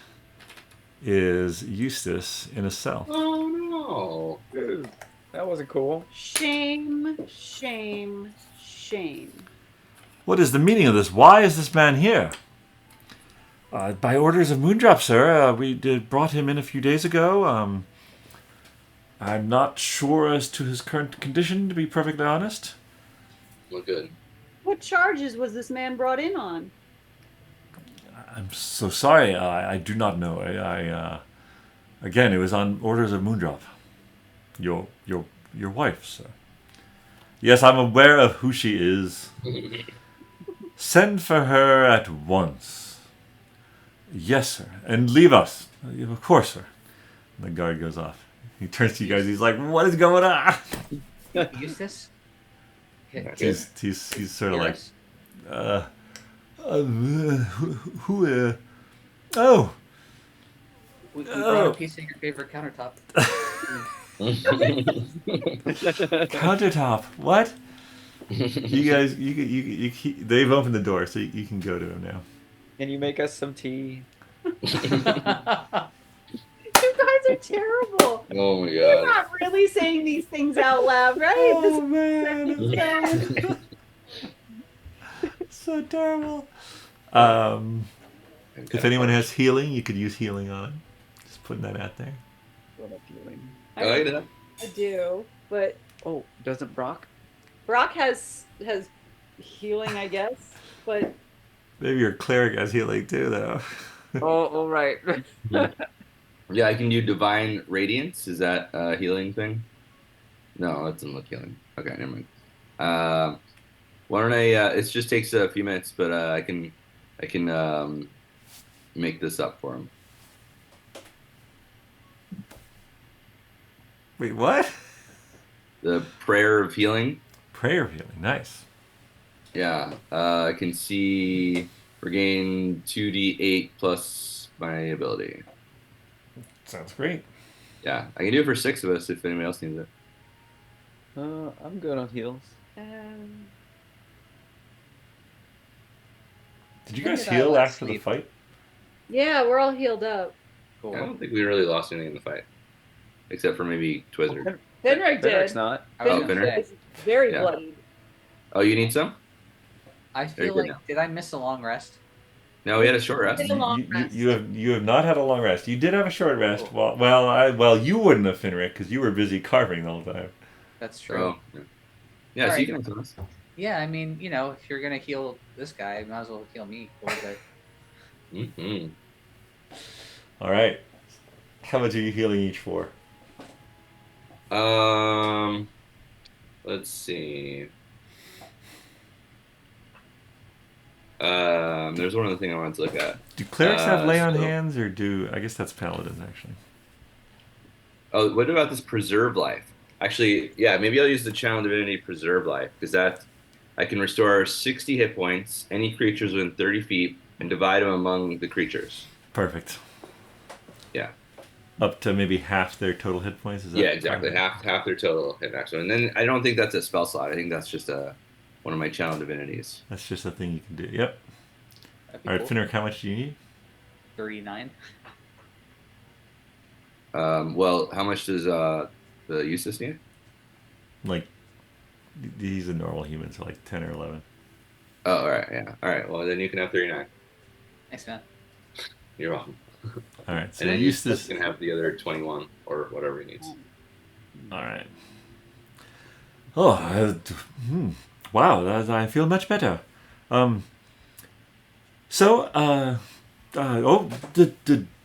A: is Eustace in a cell.
E: Oh no!
B: That wasn't cool.
C: Shame, shame, shame.
A: What is the meaning of this? Why is this man here? By orders of Moondrop, sir. We brought him in a few days ago. I'm not sure as to his current condition, to be perfectly honest.
E: Well, good.
C: What charges was this man brought in on?
A: I'm so sorry. I do not know. Again, it was on orders of Moondrop. Your wife, sir. Yes, I'm aware of who she is. Send for her at once. Yes, sir. And leave us. Of course, sir. And the guard goes off. He turns to you guys. He's like, "What is going on?"
D: Eustace?
A: He's sort of like,
D: Yes.
A: who? Oh,
D: We brought a piece of your favorite countertop.
A: countertop. What? You guys, they've opened the door, so you can go to him now.
B: Can you make us some tea?
C: You guys are terrible.
E: Oh my
C: You're
E: god.
C: not really saying these things out loud, right?
A: Oh man,
C: This
A: so terrible. If anyone has healing, you could use healing on him. Just putting that out there.
B: What a feeling.
E: I like that.
C: I do, but
B: Oh, doesn't Brock?
C: Brock has healing, I guess. But
A: Maybe your cleric has healing too, though.
B: Oh, right.
E: Yeah, I can do divine radiance. Is that a healing thing? No, that doesn't look healing. Okay, never mind. Why don't I? It just takes a few minutes, but I can make this up for him.
A: Wait, what?
E: The prayer of healing.
A: Prayer healing, nice.
E: Yeah, I can see regain 2d8 plus my ability.
A: Sounds great.
E: Yeah, I can do it for 6 of us if anybody else needs it.
B: I'm good on heals.
A: Did you
D: When
A: guys
D: did I
A: heal
D: last
A: after the
D: sleep?
A: fight?
C: yeah, we're all healed up.
D: Cool.
E: I don't think we really lost anything in the fight, except for maybe Twizzard.
C: Finric
B: Finric's
C: did.
B: not.
D: I was
E: Oh,
D: gonna
E: Finric.
D: say,
C: is very
E: Yeah.
C: bloodied.
E: Oh, you need some?
D: I
E: Very
D: feel
E: good
D: like
E: now.
D: did I miss a long rest?
E: No, we had a short rest.
C: Did a long rest.
A: You have not had a long rest. You did have a short rest. Well, you wouldn't have, Finric, because you were busy carving the whole time.
D: That's true.
E: Oh, yeah. Yeah, so
D: Alright.
E: you can have some.
D: Yeah, I mean, if you're gonna heal this guy, you might as well heal me. What was it?
E: Mm-hmm.
A: All right. How much are you healing each for?
E: Let's see. There's one other thing I wanted to look at.
A: Do clerics have lay on
E: so-
A: hands, or I guess that's paladins actually.
E: Oh, what about this preserve life? Actually, yeah, maybe I'll use the channel divinity preserve life because I can restore 60 hit points, any creatures within 30 feet, and divide them among the creatures.
A: Perfect.
E: Yeah.
A: Up to maybe half their total hit points. Is that
E: Yeah, exactly. Half their total hit max. And then I don't think that's a spell slot. I think that's just one of my channel divinities.
A: That's just a thing you can do. Yep.
D: That'd be
A: All right,
D: cool.
A: Finric, how much do you need?
D: 39.
E: Well, how much does the Eustace need?
A: Like, he's a normal human, so like 10 or 11.
E: Oh, all right, yeah. All right, well, then you can have 39.
D: Thanks, man.
E: You're welcome.
A: All right, so
E: And then
A: Eustace.
E: can have the other 21 or whatever he needs.
A: All right. Oh, wow! I feel much better. So, the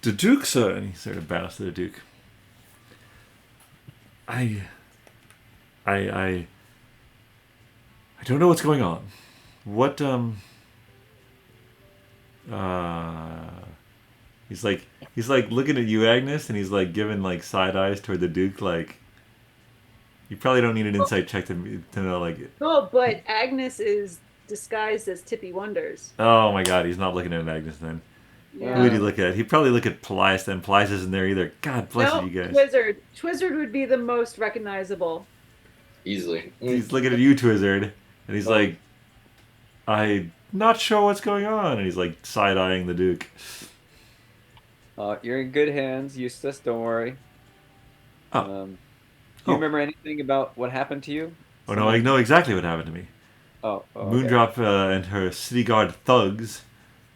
A: Duke, sir, and he sort of bows to the Duke. I don't know what's going on. What he's like looking at you, Agnes, and he's like giving like side eyes toward the Duke, like you probably don't need an insight check to know like.
C: Oh, but Agnes is disguised as Tippy Wonders.
A: Oh my God, he's not looking at Agnes then.
C: Yeah.
A: Who would he look at? He'd probably look at Paelias then. Paelias isn't there either. God bless
C: No,
A: you guys.
C: Twizzard. Twizzard would be the most recognizable.
E: Easily.
A: He's looking at you, Twizzard, and he's like, I'm not sure what's going on. And he's like side-eyeing the Duke.
B: You're in good hands, Eustace. Don't worry.
A: Oh.
B: Do
A: Oh.
B: you remember anything about what happened to you?
A: Oh, no, I know exactly what happened to me.
B: Okay.
A: Moondrop and her city guard thugs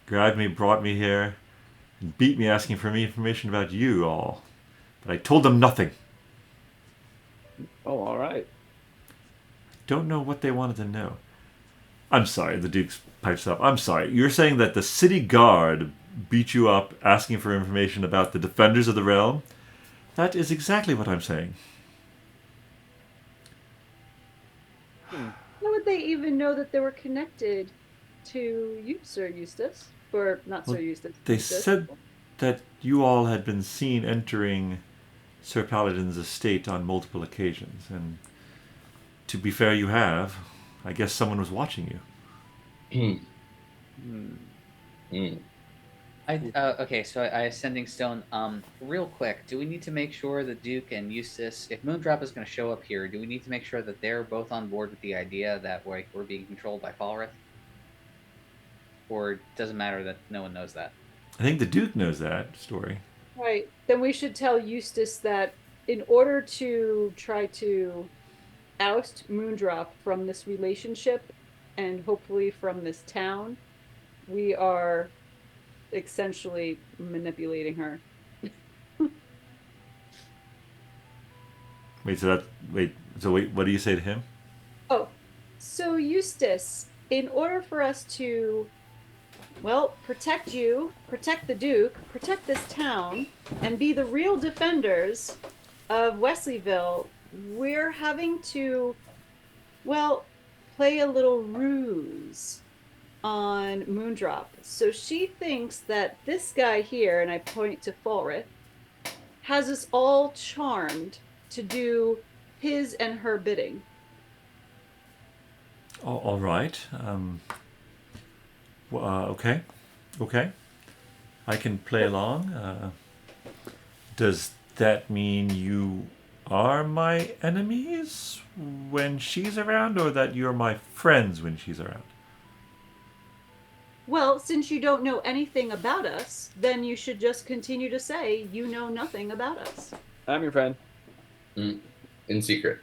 A: grabbed me, brought me here, and beat me asking for me information about you all. But I told them nothing.
B: Oh, all right.
A: Don't know what they wanted to know. I'm sorry, the Duke pipes up. I'm sorry. You're saying that the city guard beat you up asking for information about the defenders of the realm? That is exactly what I'm saying.
C: How would they even know that they were connected to you, Sir Eustace? Or not Sir Eustace.
A: They
C: Eustace.
A: said that you all had been seen entering Sir Paladin's estate on multiple occasions, and to be fair, you have. I guess someone was watching you.
D: Okay, so I Ascending Stone. Real quick, do we need to make sure the Duke and Eustace, if Moondrop is going to show up here, do we need to make sure that they're both on board with the idea that we're being controlled by Falrith? Or does it matter that no one knows that?
A: I think the Duke knows that story.
C: Right. Then we should tell Eustace that in order to try to oust Moondrop from this relationship and hopefully from this town, we are essentially manipulating her.
A: Wait, what do you say to him?
C: Oh, so Eustace, in order for us to, well, protect you, protect the Duke, protect this town, and be the real defenders of Wesleyville, we're having to, well, play a little ruse on Moondrop. So she thinks that this guy here, and I point to Falrith, has us all charmed to do his and her bidding.
A: All right. Okay. I can play along. Does that mean you are my enemies when she's around, or that you're my friends when she's around?
C: Well, since you don't know anything about us, then you should just continue to say you know nothing about us.
B: I'm your friend.
E: In secret.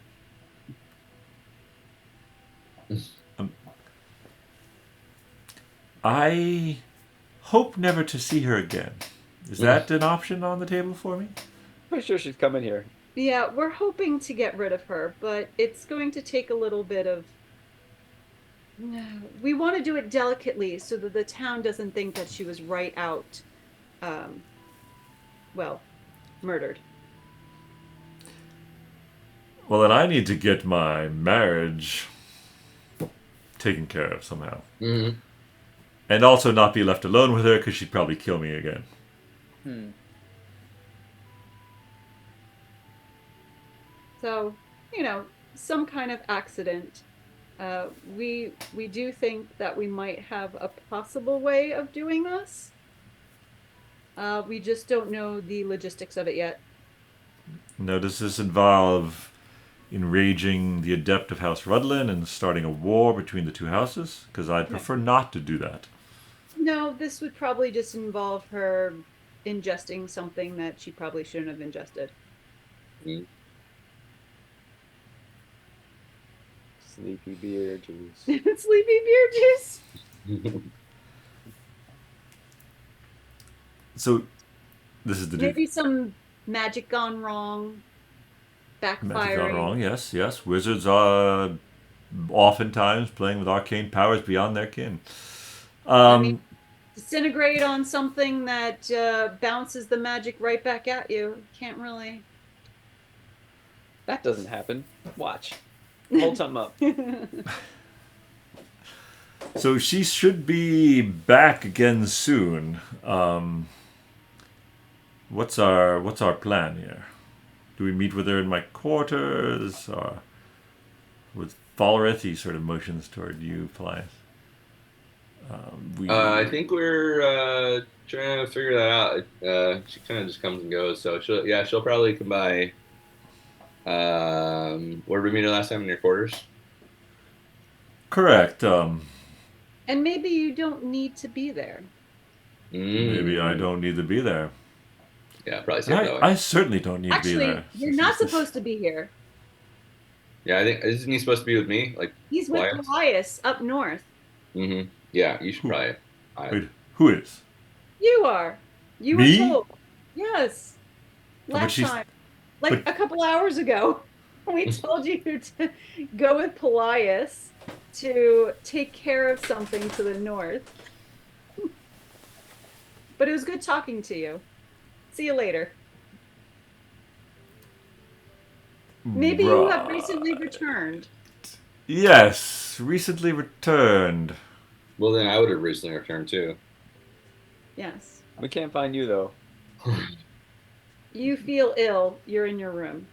A: I hope never to see her again. Is that an option on the table for me?
B: Pretty sure she's coming here.
C: Yeah, we're hoping to get rid of her, but it's going to take a little bit of... We want to do it delicately so that the town doesn't think that she was right out, murdered.
A: Well, then I need to get my marriage taken care of somehow.
E: Mm-hmm.
A: And also not be left alone with her, because she'd probably kill me again.
C: So, some kind of accident. We do think that we might have a possible way of doing this. We just don't know the logistics of it yet.
A: Now, does this involve enraging the adept of House Rudlin and starting a war between the two houses? Because I'd prefer not to do that.
C: No, this would probably just involve her ingesting something that she probably shouldn't have ingested.
B: Sleepy beer juice.
C: Sleepy beer juice.
A: So, this is the
C: Maybe some magic gone wrong. Backfiring.
A: Magic gone wrong, yes. Wizards are oftentimes playing with arcane powers beyond their kin.
C: Disintegrate on something that bounces the magic right back at you. Can't really.
B: That doesn't happen. Watch. Hold something up.
A: So she should be back again soon. What's our plan here? Do we meet with her in my quarters? With Falrith, he sort of motions toward you, Paelias.
E: I think we're trying to figure that out. She kind of just comes and goes, so she'll probably come by Where did we meet last time in your quarters?
A: Correct.
C: And maybe you don't need to be there.
A: Maybe I don't need to be there.
E: Yeah, probably
A: And
E: safe that way.
A: I certainly don't need to be
C: Actually,
A: there.
C: you're not supposed to be here.
E: Yeah, I think isn't he supposed to be with me? Like
C: He's with
E: Paelias?
C: Paelias up north.
E: Yeah, you should
A: Who?
E: probably.
A: Wait, who is?
C: You are. You
A: Me?
C: were told. Yes.
A: but
C: Last
A: she's-
C: time. Like
A: but-
C: a couple hours ago. We told you to go with Paelias to take care of something to the north. But it was good talking to you. See you later. Maybe you have recently returned.
A: Yes, recently returned.
E: Well, then I would have recently returned too.
C: Yes.
B: We can't find you though.
C: You feel ill. You're in your room.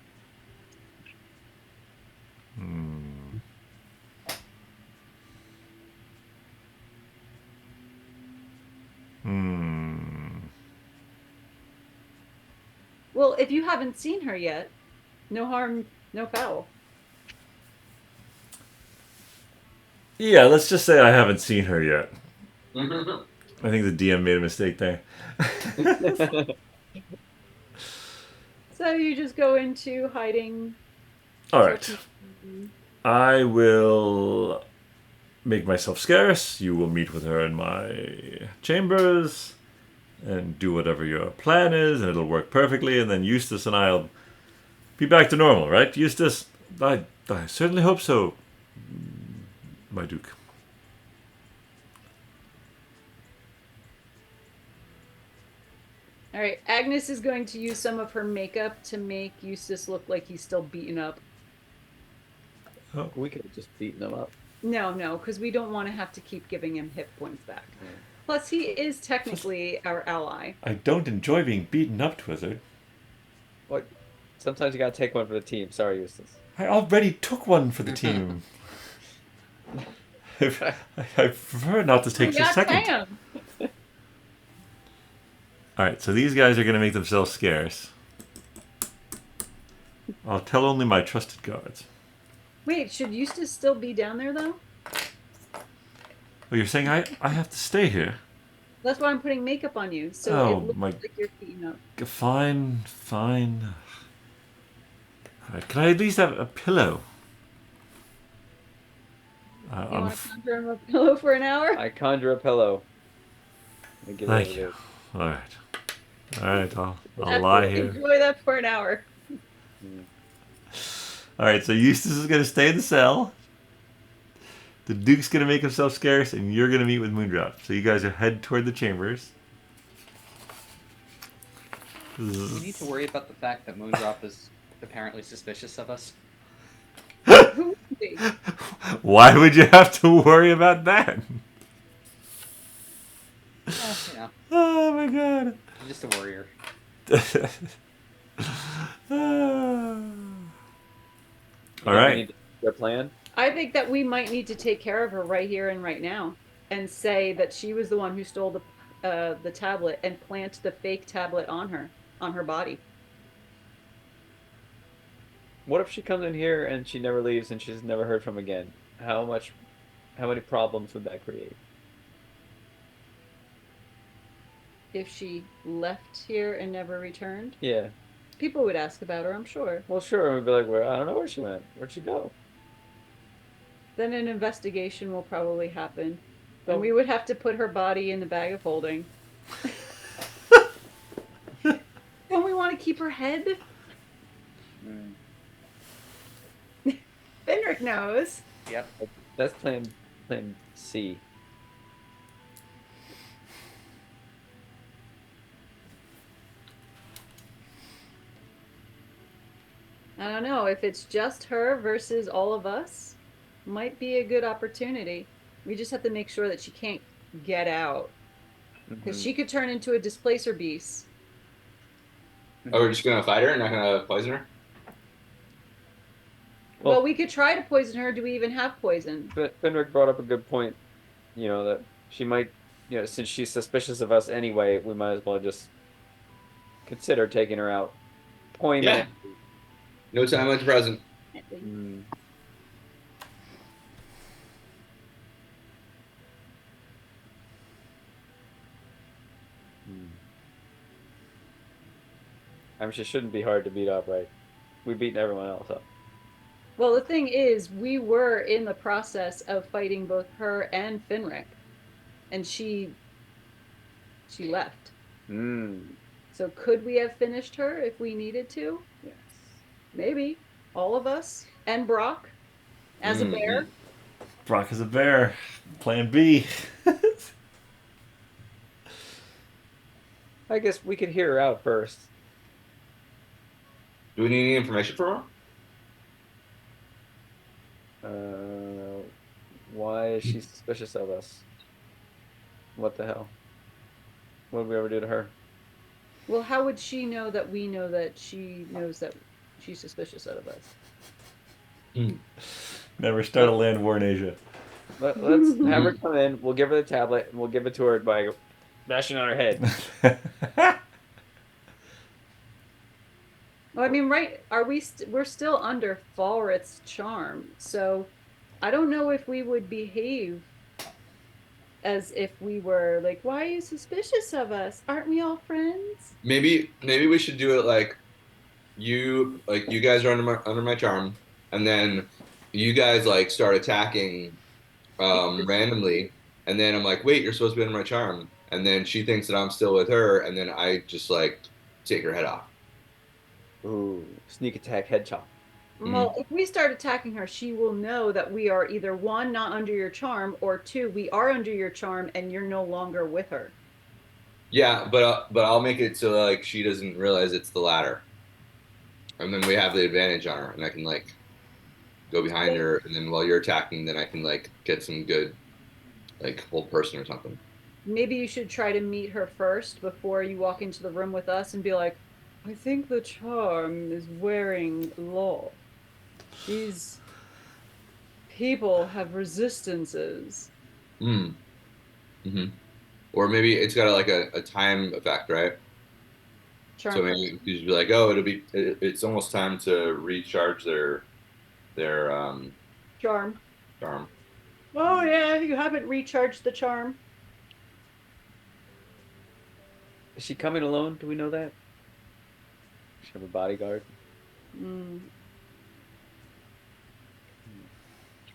C: Well, if you haven't seen her yet, no harm, no foul.
A: Yeah, let's just say I haven't seen her yet. I think the DM made a mistake there.
C: So you just go into hiding.
A: All right. I will make myself scarce. You will meet with her in my chambers and do whatever your plan is, and it'll work perfectly. And then Eustace and I'll be back to normal, right, Eustace? I certainly hope so, my duke.
C: All right, Agnes is going to use some of her makeup to make Eustace look like he's still beaten up.
B: We could have just beaten them up.
C: No, because we don't want to have to keep giving him hit points back. Plus, he is technically our ally.
A: I don't enjoy being beaten up, Twizzard.
B: What? Sometimes you gotta take one for the team. Sorry, Eustace.
A: I already took one for the team. I prefer not to take the second.
C: Sam.
A: Alright, so these guys are going to make themselves scarce. I'll tell only my trusted guards.
C: Wait, should Eustace still be down there, though?
A: Well, you're saying I have to stay here?
C: That's why I'm putting makeup on you, so
A: Oh,
C: it looks
A: my-
C: like you're beaten up.
A: Fine. Alright, can I at least have a pillow?
C: You want to conjure him a pillow for an hour?
B: I conjure a pillow.
A: Thank you. Alright, I'll lie here.
C: Enjoy that for an hour.
A: Alright, so Eustace is going to stay in the cell. The Duke's going to make himself scarce, and you're going to meet with Moondrop. So you guys are head toward the chambers.
D: Do we need to worry about the fact that Moondrop is apparently suspicious of us?
C: Who would be?
A: Why would you have to worry about that?
D: You know,
A: Oh my god.
D: I'm just a warrior.
A: All right.
B: Their plan.
C: I think that we might need to take care of her right here and right now, and say that she was the one who stole the tablet and plant the fake tablet on her body.
B: What if she comes in here and she never leaves and she's never heard from again? How many problems would that create?
C: If she left here and never returned,
B: Yeah.
C: people would ask about her, I'm sure.
B: Well, sure. We'd be like, well, I don't know where she went. Where'd she go?
C: Then an investigation will probably happen.
B: Oh.
C: And we would have to put her body in the bag of holding. Don't we want to keep her head? Finric knows.
D: Yep.
B: That's plan C.
C: I don't know, if it's just her versus all of us, might be a good opportunity. We just have to make sure that she can't get out. Because she could turn into a displacer beast.
E: Oh, we're just gonna fight her and not gonna poison her?
C: Well, we could try to poison her. Do we even have poison?
B: But Finric brought up a good point. You know, that she might, since she's suspicious of us anyway, we might as well just consider taking her out. Point
E: Yeah. No time like the present.
B: Hmm. I mean, she shouldn't be hard to beat up, right? We've beaten everyone else up.
C: Well, the thing is, we were in the process of fighting both her and Finric, and she left. So could we have finished her if we needed to?
B: Yes.
C: Maybe. All of us. And Brock as a bear.
A: Brock is a bear. Plan B.
B: I guess we could hear her out first.
E: Do we need any information from her?
B: Why is she suspicious of us? What the hell? What did we ever do to her?
C: Well, how would she know that we know that she knows that she's suspicious of us?
A: Never start a land war in Asia.
B: Let's have her come in. We'll give her the tablet, and we'll give it to her by bashing on her head.
C: Well, I mean, right? Are we? We're still under Falrit's charm, so I don't know if we would behave as if we were like, "Why are you suspicious of us? Aren't we all friends?"
E: Maybe we should do it like you guys are under my charm, and then you guys like start attacking randomly, and then I'm like, wait, you're supposed to be under my charm, and then she thinks that I'm still with her, and then I just like take her head off.
B: Ooh, sneak attack head chop.
C: Well, if we start attacking her, she will know that we are either one, not under your charm, or two, we are under your charm and you're no longer with her.
E: Yeah, but I'll make it so like she doesn't realize it's the latter, and then we have the advantage on her, and I can like go behind her, and then while you're attacking, then I can like get some good like hold person or something.
C: Maybe you should try to meet her first before you walk into the room with us and be like, I think the charm is wearing law. These people have resistances.
E: Or maybe it's got like a time effect, right?
C: Charm.
E: So maybe you should be like, oh, it's almost time to recharge their
C: charm.
E: charm.
C: Oh yeah, you haven't recharged the charm.
B: Is she coming alone? Do we know that? Does she have a bodyguard?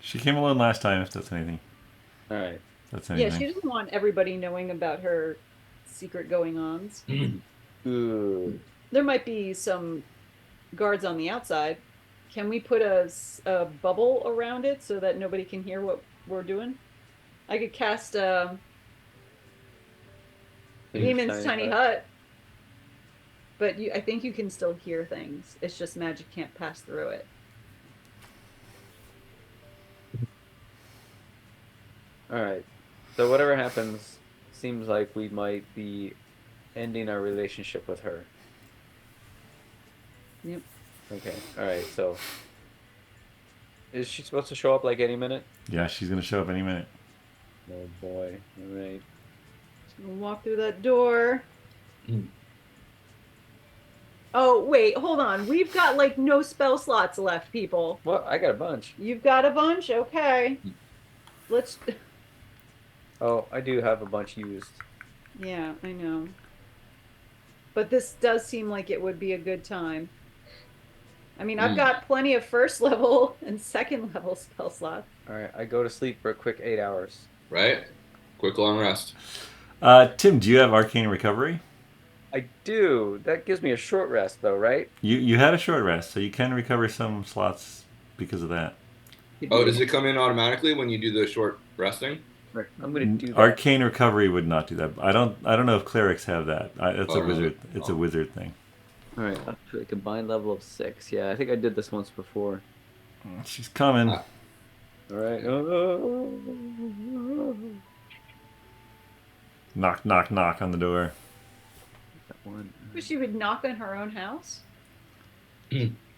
A: She came alone last time, if that's anything.
B: All right.
A: That's anything.
C: Yeah, she doesn't want everybody knowing about her secret going-ons.
B: Ooh.
C: There might be some guards on the outside. Can we put a bubble around it so that nobody can hear what we're doing? I could cast Demon's Tiny Hut. But I think you can still hear things. It's just magic can't pass through it.
B: All right. So whatever happens, seems like we might be ending our relationship with her.
C: Yep.
B: Okay. All right. So is she supposed to show up like any minute?
A: Yeah, she's gonna show up any minute.
B: Oh boy. All right.
C: We'll walk through that door. Oh, wait, hold on. We've got, like, no spell slots left, people.
B: Well, I got a bunch.
C: You've got a bunch? Okay. Let's...
B: Oh, I do have a bunch used.
C: Yeah, I know. But this does seem like it would be a good time. I mean, I've got plenty of first level and second level spell slots.
B: All right, I go to sleep for a quick 8 hours.
E: Right? Quick long rest.
A: Tim, do you have arcane recovery?
B: I do. That gives me a short rest, though, right?
A: You had a short rest, so you can recover some slots because of that.
E: Oh, does it come in automatically when you do the short resting?
B: Right. I'm gonna do that.
A: Arcane recovery would not do that. I don't know if clerics have that. It's a wizard. It's a wizard thing.
B: All right, up to a combined level of 6. Yeah, I think I did this once before.
A: She's coming.
B: All right.
A: Knock, knock, knock on the door.
B: That one.
C: Wish she would knock on her own house.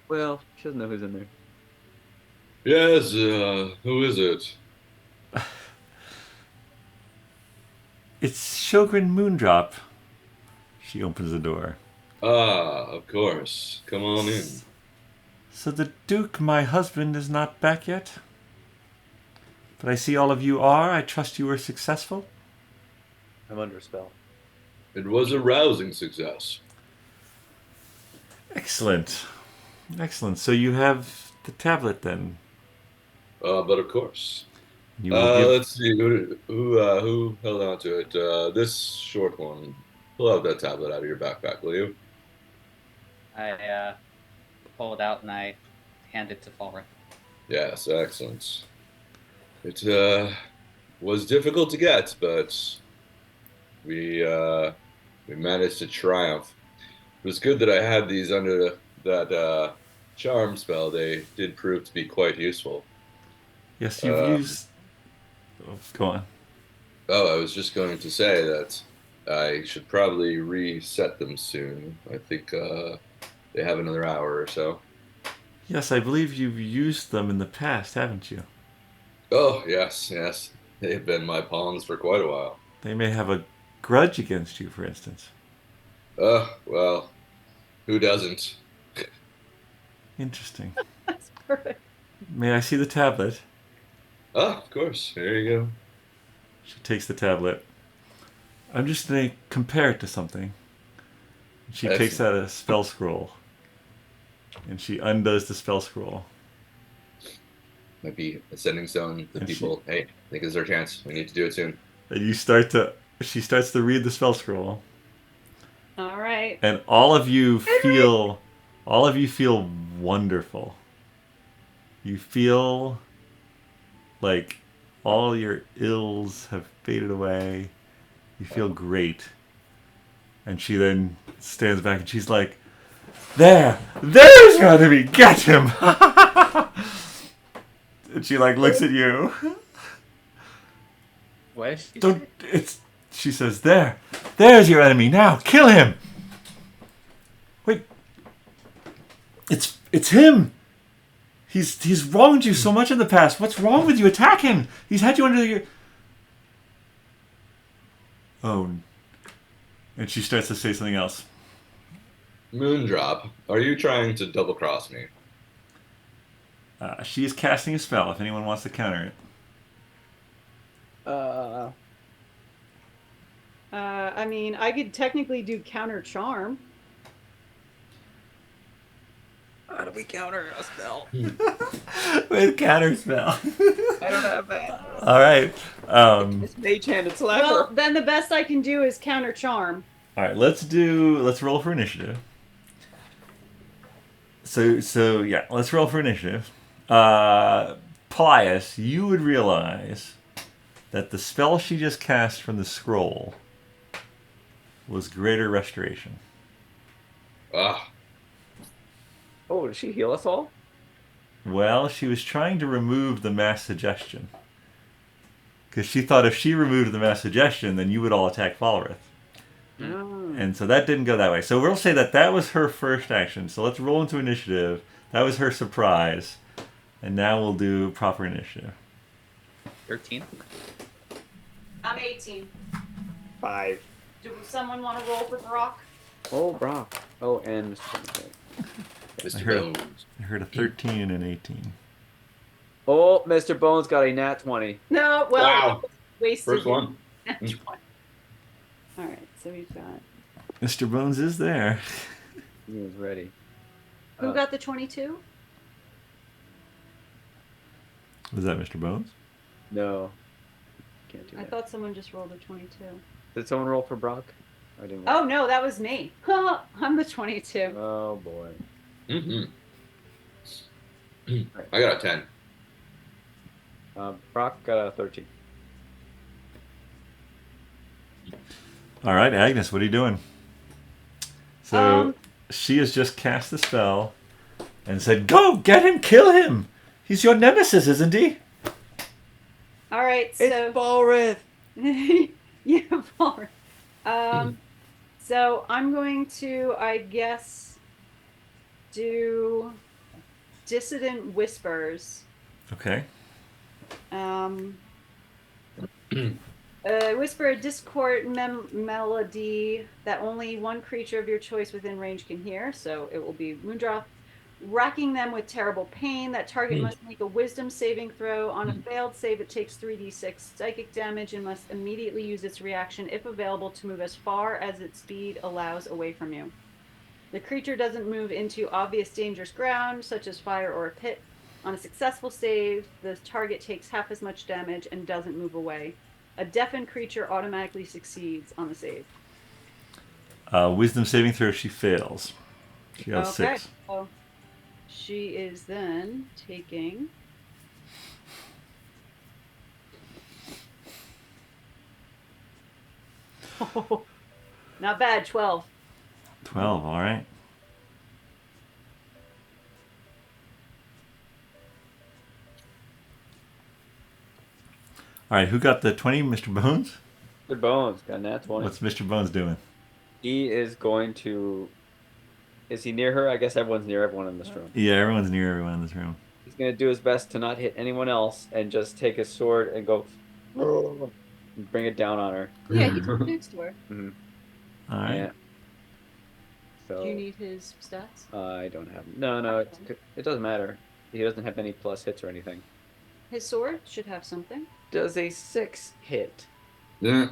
B: Well, she doesn't know who's in there.
E: Yes, who is it?
A: It's Shogren Moondrop. She opens the door.
E: Ah, of course. Come on in.
A: So the Duke, my husband, is not back yet? But I see all of you are. I trust you were successful.
B: I'm under spell.
F: It was a rousing success.
A: Excellent. Excellent. So you have the tablet then.
F: But of course.
A: You will give...
F: Let's see who held on to it. This short one. Pull out that tablet out of your backpack, will you?
D: I pull it out and I hand it to Falrith.
F: Yes, excellent. It was difficult to get, but we managed to triumph. It was good that I had these under that charm spell. They did prove to be quite useful.
A: Yes, you've used... Oh, go on.
F: Oh, I was just going to say that I should probably reset them soon. I think they have another hour or so.
A: Yes, I believe you've used them in the past, haven't you?
F: Oh, yes. They've been my pawns for quite a while.
A: They may have a grudge against you, for instance.
F: Well, who doesn't?
A: Interesting.
C: That's perfect.
A: May I see the tablet?
F: Of course. Here you go.
A: She takes the tablet. I'm just going to compare it to something. She takes out a spell scroll. And she undoes the spell scroll.
F: Might be a sending stone to people. Hey, I think this is our chance. We need to do it soon.
A: And she starts to read the spell scroll.
C: All right.
A: And all of you feel wonderful. You feel like all your ills have faded away. You feel great. And she then stands back and she's like, there's your enemy, get him! And she like looks at you.
D: What is she
A: She says, there's your enemy, now kill him! Wait, it's him! He's wronged you so much in the past. What's wrong with you? Attack him! He's had you under your... Oh. And she starts to say something else.
F: Moondrop, are you trying to double-cross me?
A: She is casting a spell if anyone wants to counter it.
C: I mean, I could technically do counter charm.
B: How do we counter a spell?
A: With counter spell.
B: I don't have that.
A: All right.
B: It's mage hand. It's lever.
C: Well, then the best I can do is counter charm.
A: All right. Let's roll for initiative. So yeah, let's roll for initiative. Paelias, you would realize that the spell she just cast from the scroll was Greater Restoration.
F: Ah.
B: Oh, did she heal us all?
A: Well, she was trying to remove the mass suggestion. Because she thought if she removed the mass suggestion, then you would all attack Falrith.
B: Mm.
A: And so that didn't go that way. So we'll say that was her first action. So let's roll into initiative. That was her surprise. And now we'll do proper initiative.
D: 13?
C: I'm 18.
B: 5.
C: Do someone want to roll for Brock?
B: Oh, Brock. Oh, and Mr.
F: Mr. Bones.
A: I heard a 13 and an 18.
B: Oh, Mr. Bones got a nat 20.
C: No, well,
F: Wow.
C: wasted.
F: First one.
C: Nat 20. All right, so we've got.
A: Mr. Bones is there.
B: He was ready.
C: Who got the 22?
A: Was that Mr. Bones?
B: No. Can't do
C: I
B: that.
C: thought someone just rolled a 22.
B: Did someone roll for Brock? I didn't.
C: Oh, no, that was me. I'm the 22.
B: Oh, boy.
F: Mm-hmm. I got a 10.
B: Brock got a 13.
A: All right, Agnes, what are you doing? So she has just cast the spell and said, "Go, get him, kill him. He's your nemesis, isn't he?"
C: All right,
B: It's
C: so.
B: Falrith!
C: Yeah, Falrith. So I'm going to, I guess, do Dissident Whispers.
A: Okay.
C: Whisper a discord melody that only one creature of your choice within range can hear. So it will be Moondrop, racking them with terrible pain. That target must make a wisdom saving throw. On a failed save, it takes 3d6 psychic damage and must immediately use its reaction, if available, to move as far as its speed allows away from you. The creature doesn't move into obvious dangerous ground, such as fire or a pit. On a successful save, the target takes half as much damage and doesn't move away. A deafened creature automatically succeeds on the save.
A: Wisdom saving throw, she fails. She got 6.
C: So she is then taking... Not bad, 12.
A: 12, all right. All right, who got the 20? Mr. Bones?
B: Good bones. Got a nat 20.
A: What's Mr. Bones doing?
B: He is going to... Is he near her? I guess everyone's near everyone in this room.
A: Yeah, everyone's near everyone in this room.
B: He's going to do his best to not hit anyone else and just take his sword and go... and bring it down on her.
C: Yeah, he's next to her.
B: Mm-hmm.
A: All right.
B: Yeah. So,
C: Do you need his stats?
B: I don't have... No, it doesn't matter. He doesn't have any plus hits or anything.
C: His sword should have something.
B: Does a 6 hit?
E: Yeah.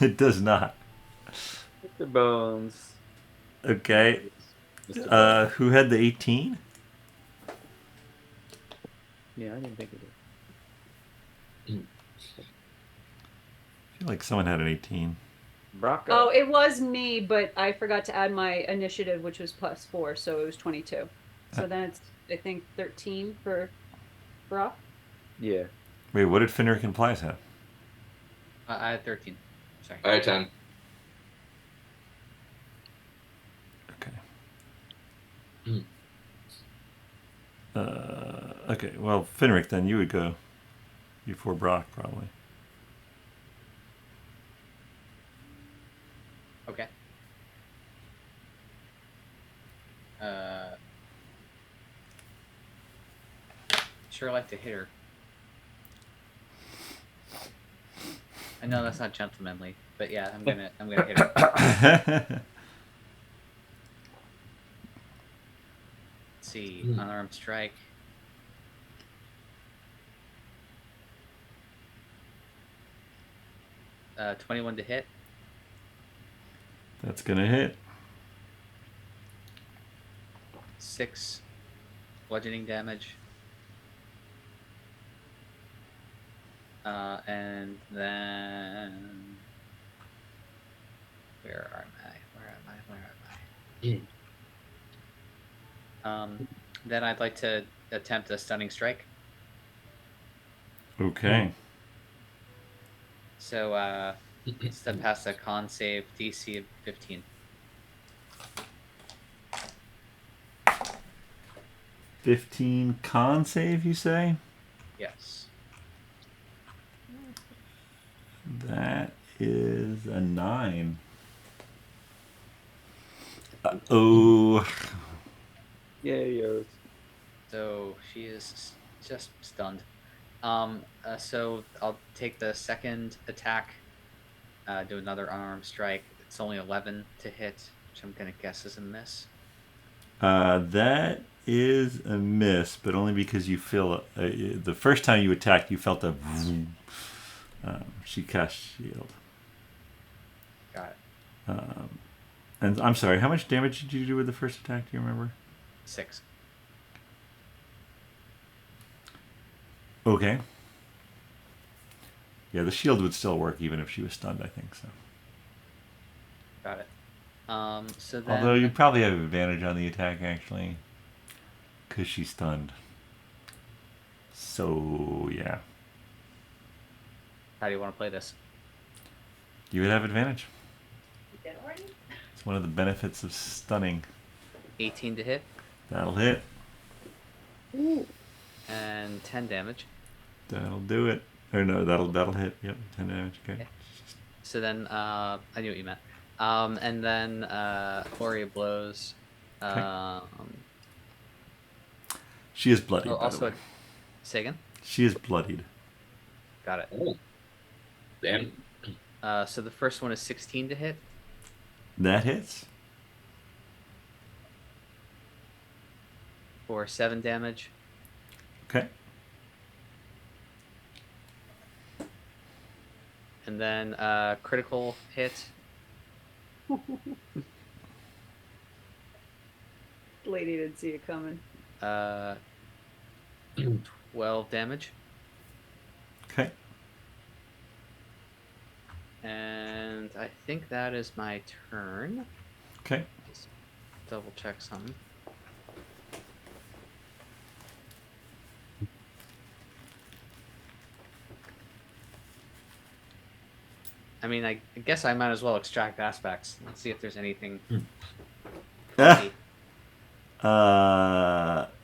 A: It does not.
B: Mr. Bones.
A: Okay.
B: Mr. Bones.
A: Who had the 18?
B: Yeah, I didn't think it did.
A: I feel like someone had an 18.
B: Brock.
C: Oh, it was me, but I forgot to add my initiative, which was +4, so it was 22. So then it's, I think, 13 for Brock.
B: Yeah.
A: Wait, what did Finric and Paelias have?
D: I had 13. Sorry.
F: I had 10.
A: Okay. Okay, well, Finric, then you would go before Brock, probably.
D: Okay. Sure like to hit her. I know that's not gentlemanly, but yeah, I'm gonna hit her. Let's see, unarmed strike. Uh, 21 to hit.
A: That's gonna hit.
D: 6 bludgeoning damage. And then where am I? Then I'd like to attempt a stunning strike.
A: Okay.
D: So step past a con save, DC of 15.
A: 15 con save, you say?
D: Yes.
A: That is a 9. Oh.
B: Yeah.
D: So she is just stunned. So I'll take the second attack, do another unarmed strike. It's only 11 to hit, which I'm gonna guess is a miss.
A: That is a miss, but only because you feel the first time you attacked, you felt a. She cast shield.
D: Got it.
A: And I'm sorry, how much damage did you do with the first attack? Do you remember?
D: 6.
A: Okay. Yeah, the shield would still work even if she was stunned, I think so.
D: Got it. So then.
A: Although you probably have advantage on the attack actually, because she's stunned. So yeah.
D: How do you want to play this?
A: You would have advantage.
C: You did already?
A: It's one of the benefits of stunning.
D: 18 to hit.
A: That'll hit.
C: Ooh.
D: And 10 damage.
A: That'll do it. Or no, that'll hit. Yep, 10 damage. Okay.
D: Yeah. So then, I knew what you meant. And then, Flurry of Blows.
A: She is bloodied.
D: Oh,
A: by the
D: also,
A: way.
D: say again?
A: She is bloodied.
D: Got it.
F: Oh. Damn.
D: So the first one is 16 to hit.
A: That hits.
D: for 7 damage.
A: Okay.
D: And then critical hit.
C: Lady didn't see it coming.
D: 12 damage.
A: Okay.
D: And I think that is my turn.
A: Okay.
D: Just double check something. I mean, I guess I might as well extract aspects. Let's see if there's anything.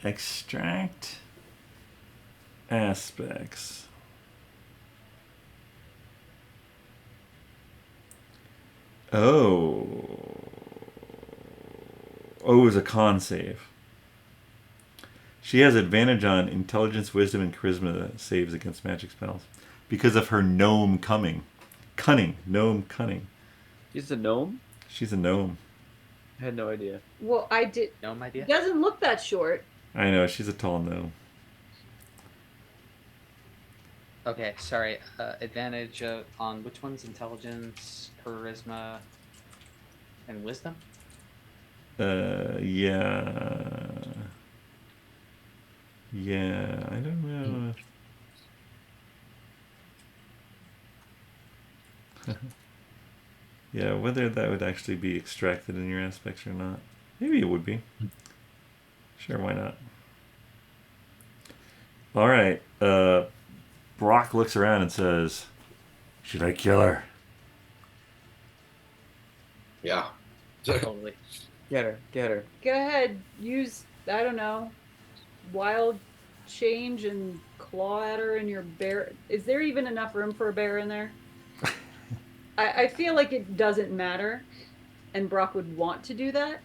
A: Extract aspects. Oh, it was a con save. She has advantage on intelligence, wisdom, and charisma saves against magic spells because of her gnome cunning. Gnome cunning.
B: She's a gnome?
A: She's a gnome.
B: I had no idea.
C: Well, I did.
D: No idea.
C: Doesn't look that short.
A: I know, she's a tall gnome.
D: Okay, sorry. Advantage on which one's intelligence, charisma, and wisdom?
A: Yeah. Yeah, I don't know. Yeah, whether that would actually be extracted in your aspects or not. Maybe it would be. Sure, why not? All right. Brock looks around and says, "Should I kill her?"
F: Yeah.
D: Totally.
B: Get her. Get her.
C: Go ahead. Use, I don't know, wild change and claw at her in your bear. Is there even enough room for a bear in there? I feel like it doesn't matter, and Brock would want to do that.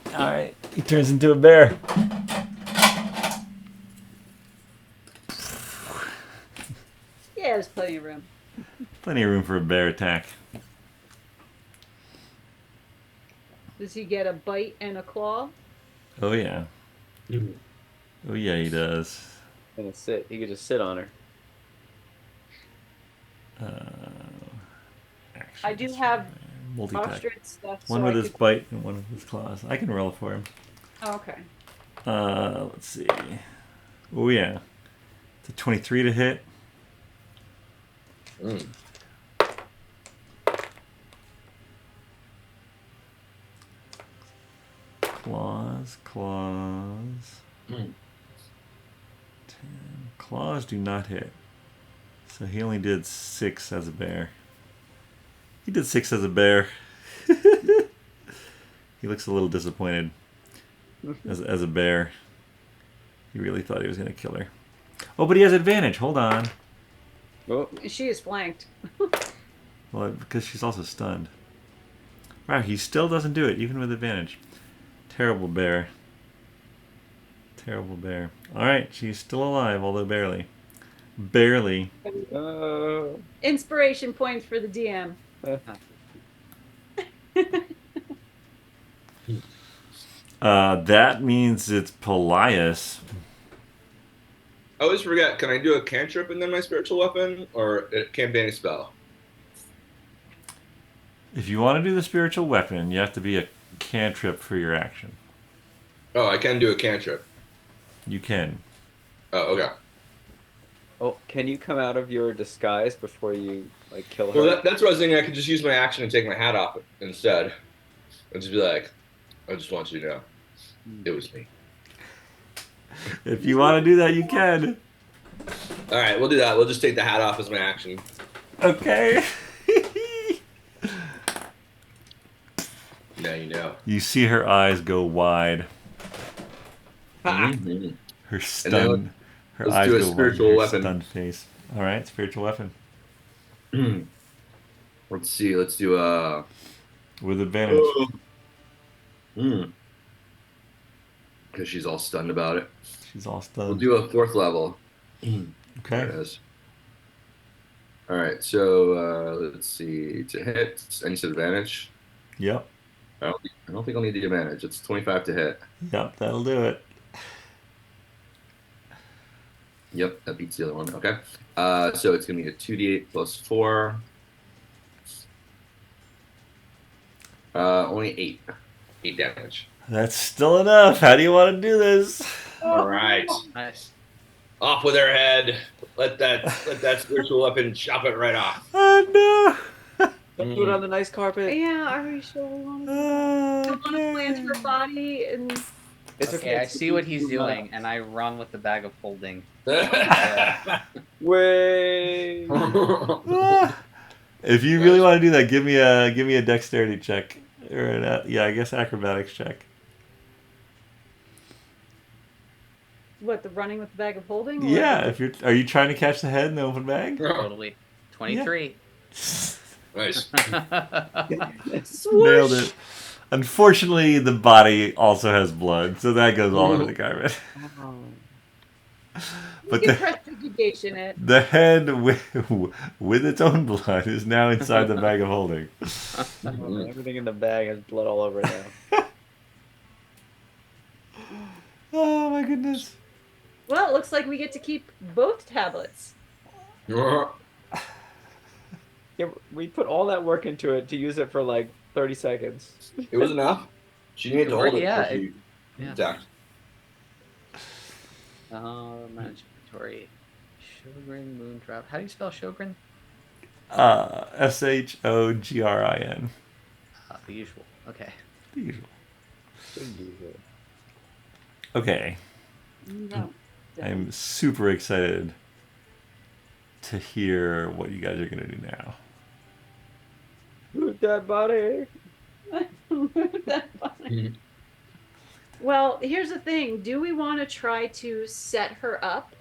A: All right. He turns into a bear.
C: Yeah, there's plenty of room.
A: Plenty of room for a bear attack.
C: Does he get a bite and a claw?
A: Oh, yeah. Oh, yeah, he does.
B: And sit. He could just sit on her.
C: I do have
A: multi-attack.
C: ostrich stuff.
A: One
C: so
A: with
C: I
A: his
C: could...
A: bite and one with his claws. I can roll for him.
C: Oh, okay.
A: Let's see. Oh, yeah. It's a 23 to hit. Claws. 10. Claws do not hit. So he only did 6 as a bear. He did 6 as a bear. He looks a little disappointed as a bear. He really thought he was going to kill her. Oh, but he has advantage. Hold on.
B: Oh,
C: She is flanked.
A: Well, because she's also stunned. Wow, he still doesn't do it, even with advantage. Terrible bear. Terrible bear. All right, she's still alive, although barely. Barely.
C: Inspiration points for the DM.
A: That means it's Paelias.
F: I always forget, can I do a cantrip and then my spiritual weapon? Or it can't be any spell?
A: If you want to do the spiritual weapon, you have to be a cantrip for your action.
F: Oh, I can do a cantrip.
A: You can.
F: Oh, okay.
B: oh, can you come out of your disguise before you like kill her?
F: Well, that's what I was thinking. I could just use my action and take my hat off instead. And just be like, I just want you to know, it was me.
A: If you want to do that, you can.
F: All right, we'll do that. We'll just take the hat off as my action.
A: Okay.
F: Now you know.
A: You see her eyes go wide.
F: Mhm.
A: Her stunned. Her
F: let's
A: eyes
F: do a
A: go wide.
F: spiritual
A: Her
F: weapon.
A: stunned face. All right, spiritual weapon
F: Let's see. Let's do
A: with advantage.
F: Because she's all stunned about it.
A: She's all
F: We'll
A: stunned.
F: do a 4th level. There it
A: Okay.
F: is. All right, so let's see. To hit, any disadvantage?
A: Yep.
F: I don't think I'll need the advantage. It's 25 to hit.
A: Yep. That'll do it.
E: Yep, that beats the other one. Okay. So it's going to be a 2d8 plus 4. Only 8. 8 damage.
A: That's still enough. How do you want to do this?
F: All right.
D: Nice.
F: Off with her head. Let that spiritual weapon chop it right off.
A: Oh
B: Don't do it on the nice carpet.
C: Yeah, are we sure we want to?
A: no!
C: Don't want to plant her body and.
B: It's
D: Okay, I
B: it's
D: see what he's
B: too much.
D: doing, and I run with the bag of holding.
B: Way.
A: If you really want to do that, give me a dexterity check or I guess acrobatics check.
C: What, the running with the bag of holding? Or
A: Yeah, are you trying to catch the head in the open bag?
D: Totally. 23.
F: Nice.
A: Nailed it. Unfortunately, the body also has blood, so that goes all over the carpet.
C: You
A: But
C: can prestidigitation it.
A: the head with its own blood is now inside the bag of holding.
B: Everything in the bag has blood all over it now.
A: Oh my goodness.
C: Well, it looks like we get to keep both tablets.
B: Yeah, we put all that work into it to use it for like 30 seconds.
F: It was enough. She needed to hold it.
D: Yeah,
F: before she
D: yeah.
F: attacked.
D: Managed inventory. Shogrin, Moondrop. How do you spell Shogrin?
A: Shogrin.
D: The usual. Okay.
A: The usual. Okay.
C: No.
A: I'm super excited to hear what you guys are going to do now.
B: Move that body.
C: That funny. Well, here's the thing. Do we want to try to set her up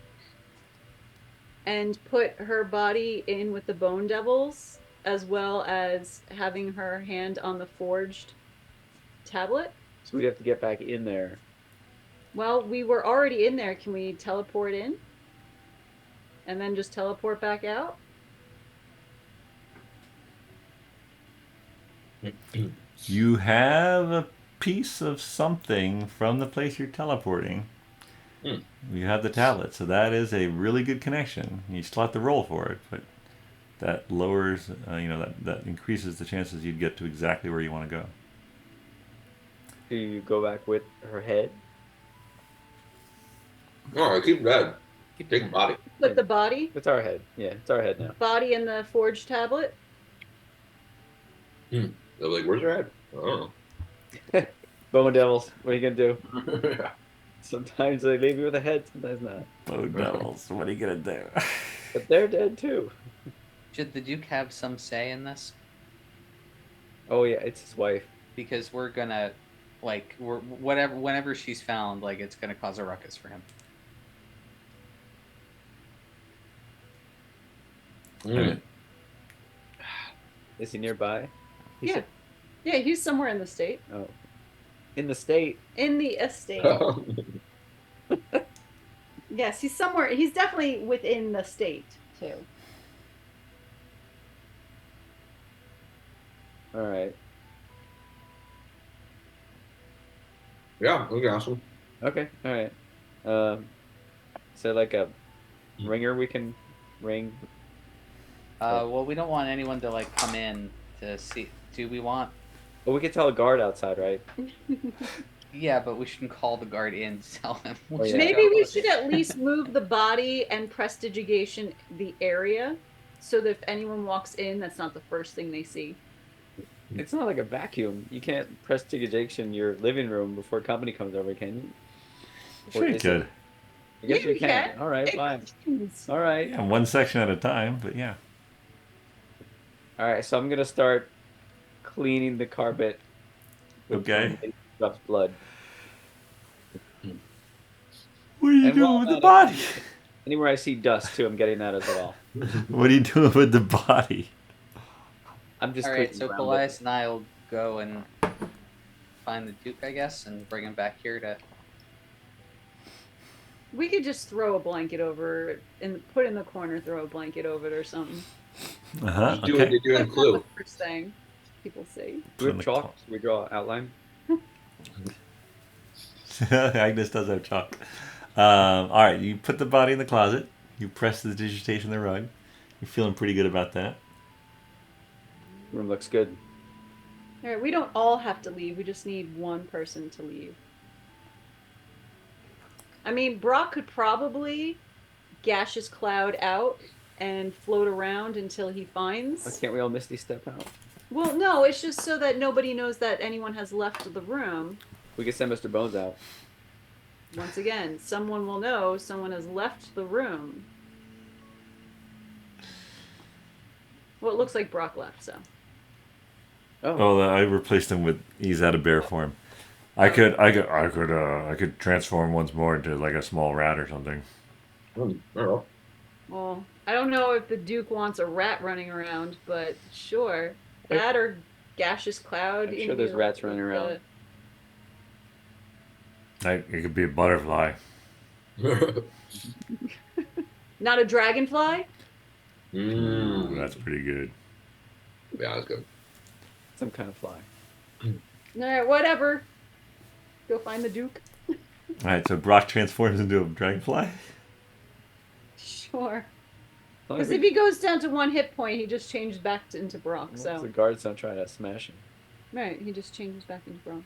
C: and put her body in with the bone devils, as well as having her hand on the forged tablet?
B: So we'd have to get back in there.
C: Well, we were already in there. Can we teleport in? And then just teleport back out?
A: You have a piece of something from the place you're teleporting. You have the tablet, so that is a really good connection. You still have to roll for it, but that lowers, that increases the chances you'd get to exactly where you want to go.
B: Do you go back with her head?
F: All right, keep that. Take the body.
C: Put the body?
B: It's our head. Yeah, it's our head now.
C: Body in the forged tablet?
F: They're like, where's your head? I don't know.
B: Bone devils. What are you gonna do? Sometimes they leave you with a head, sometimes not.
A: Bone devils, what are you going to do?
B: But they're dead too.
D: Should the Duke have some say in this?
B: Oh yeah, it's his wife.
D: Because we're gonna, whenever she's found, it's gonna cause a ruckus for him.
B: Is he nearby?
C: Yeah. Yeah, he's somewhere in the state.
B: Oh. In the state.
C: In the estate. Yes, he's somewhere. He's definitely within the state, too.
B: All right.
F: Yeah, we can ask him.
B: Okay. All right. Is there like a ringer we can ring?
D: Well, we don't want anyone to come in to see. Do we want?
B: Well, we could tell a guard outside, right?
D: Yeah, but we shouldn't call the guard in to tell him.
B: Oh, yeah.
C: Maybe we should at least move the body and prestidigitation the area, so that if anyone walks in, that's not the first thing they see.
B: It's not like a vacuum. You can't prestidigitation your living room before company comes over, can you?
A: Sure you could.
B: I guess
C: Yeah,
B: we
C: you
B: can.
C: can.
B: All right, fine. All right.
A: Yeah, one section at a time, but yeah.
B: All right, so I'm gonna start cleaning the carpet.
A: Okay.
B: Drops blood.
A: What are you
B: And
A: doing
B: while
A: with the
B: that-
A: body?
B: Anywhere I see dust too, I'm getting that as well.
A: What are you doing with the body?
B: I'm just
D: All right,
B: clicking
D: so
B: around
D: Paelias and I will go and find the Duke, I guess, and bring him back here to.
C: We could just throw a blanket over it and put it in the corner, throw a blanket over it or something.
A: Uh-huh.
F: Do what
A: Okay.
F: they do in Clue.
C: First thing people see.
B: Do we have chalk? We draw outline.
A: Agnes does have chalk. All right, you put the body in the closet. You press the digitation in the rug. You're feeling pretty good about that.
B: Room looks good.
C: All right, we don't all have to leave. We just need one person to leave. I mean, Brock could probably gaseous cloud out and float around until he finds.
B: Why can't we all Misty step out?
C: Well, no, it's just so that nobody knows that anyone has left the room.
B: We can send Mr. Bones out.
C: Once again, someone will know someone has left the room. Well, it looks like Brock left, so.
B: Oh,
A: I replaced him with he's out of bear form. I could transform once more into like a small rat or something.
C: Well, I don't know if the Duke wants a rat running around, but sure. That or gaseous cloud.
B: I'm sure there's rats running around.
A: It could be a butterfly.
C: Not a dragonfly?
A: Ooh, that's pretty good.
F: Yeah, that's good.
B: Some kind of fly.
C: Alright, whatever. Go find the Duke.
A: All right, so Brock transforms into a dragonfly.
C: Sure. Because if he goes down to 1 hit point, he just changes back into Brock.
B: The
C: So
B: guards don't try to smash him.
C: right, he just changes back into Brock.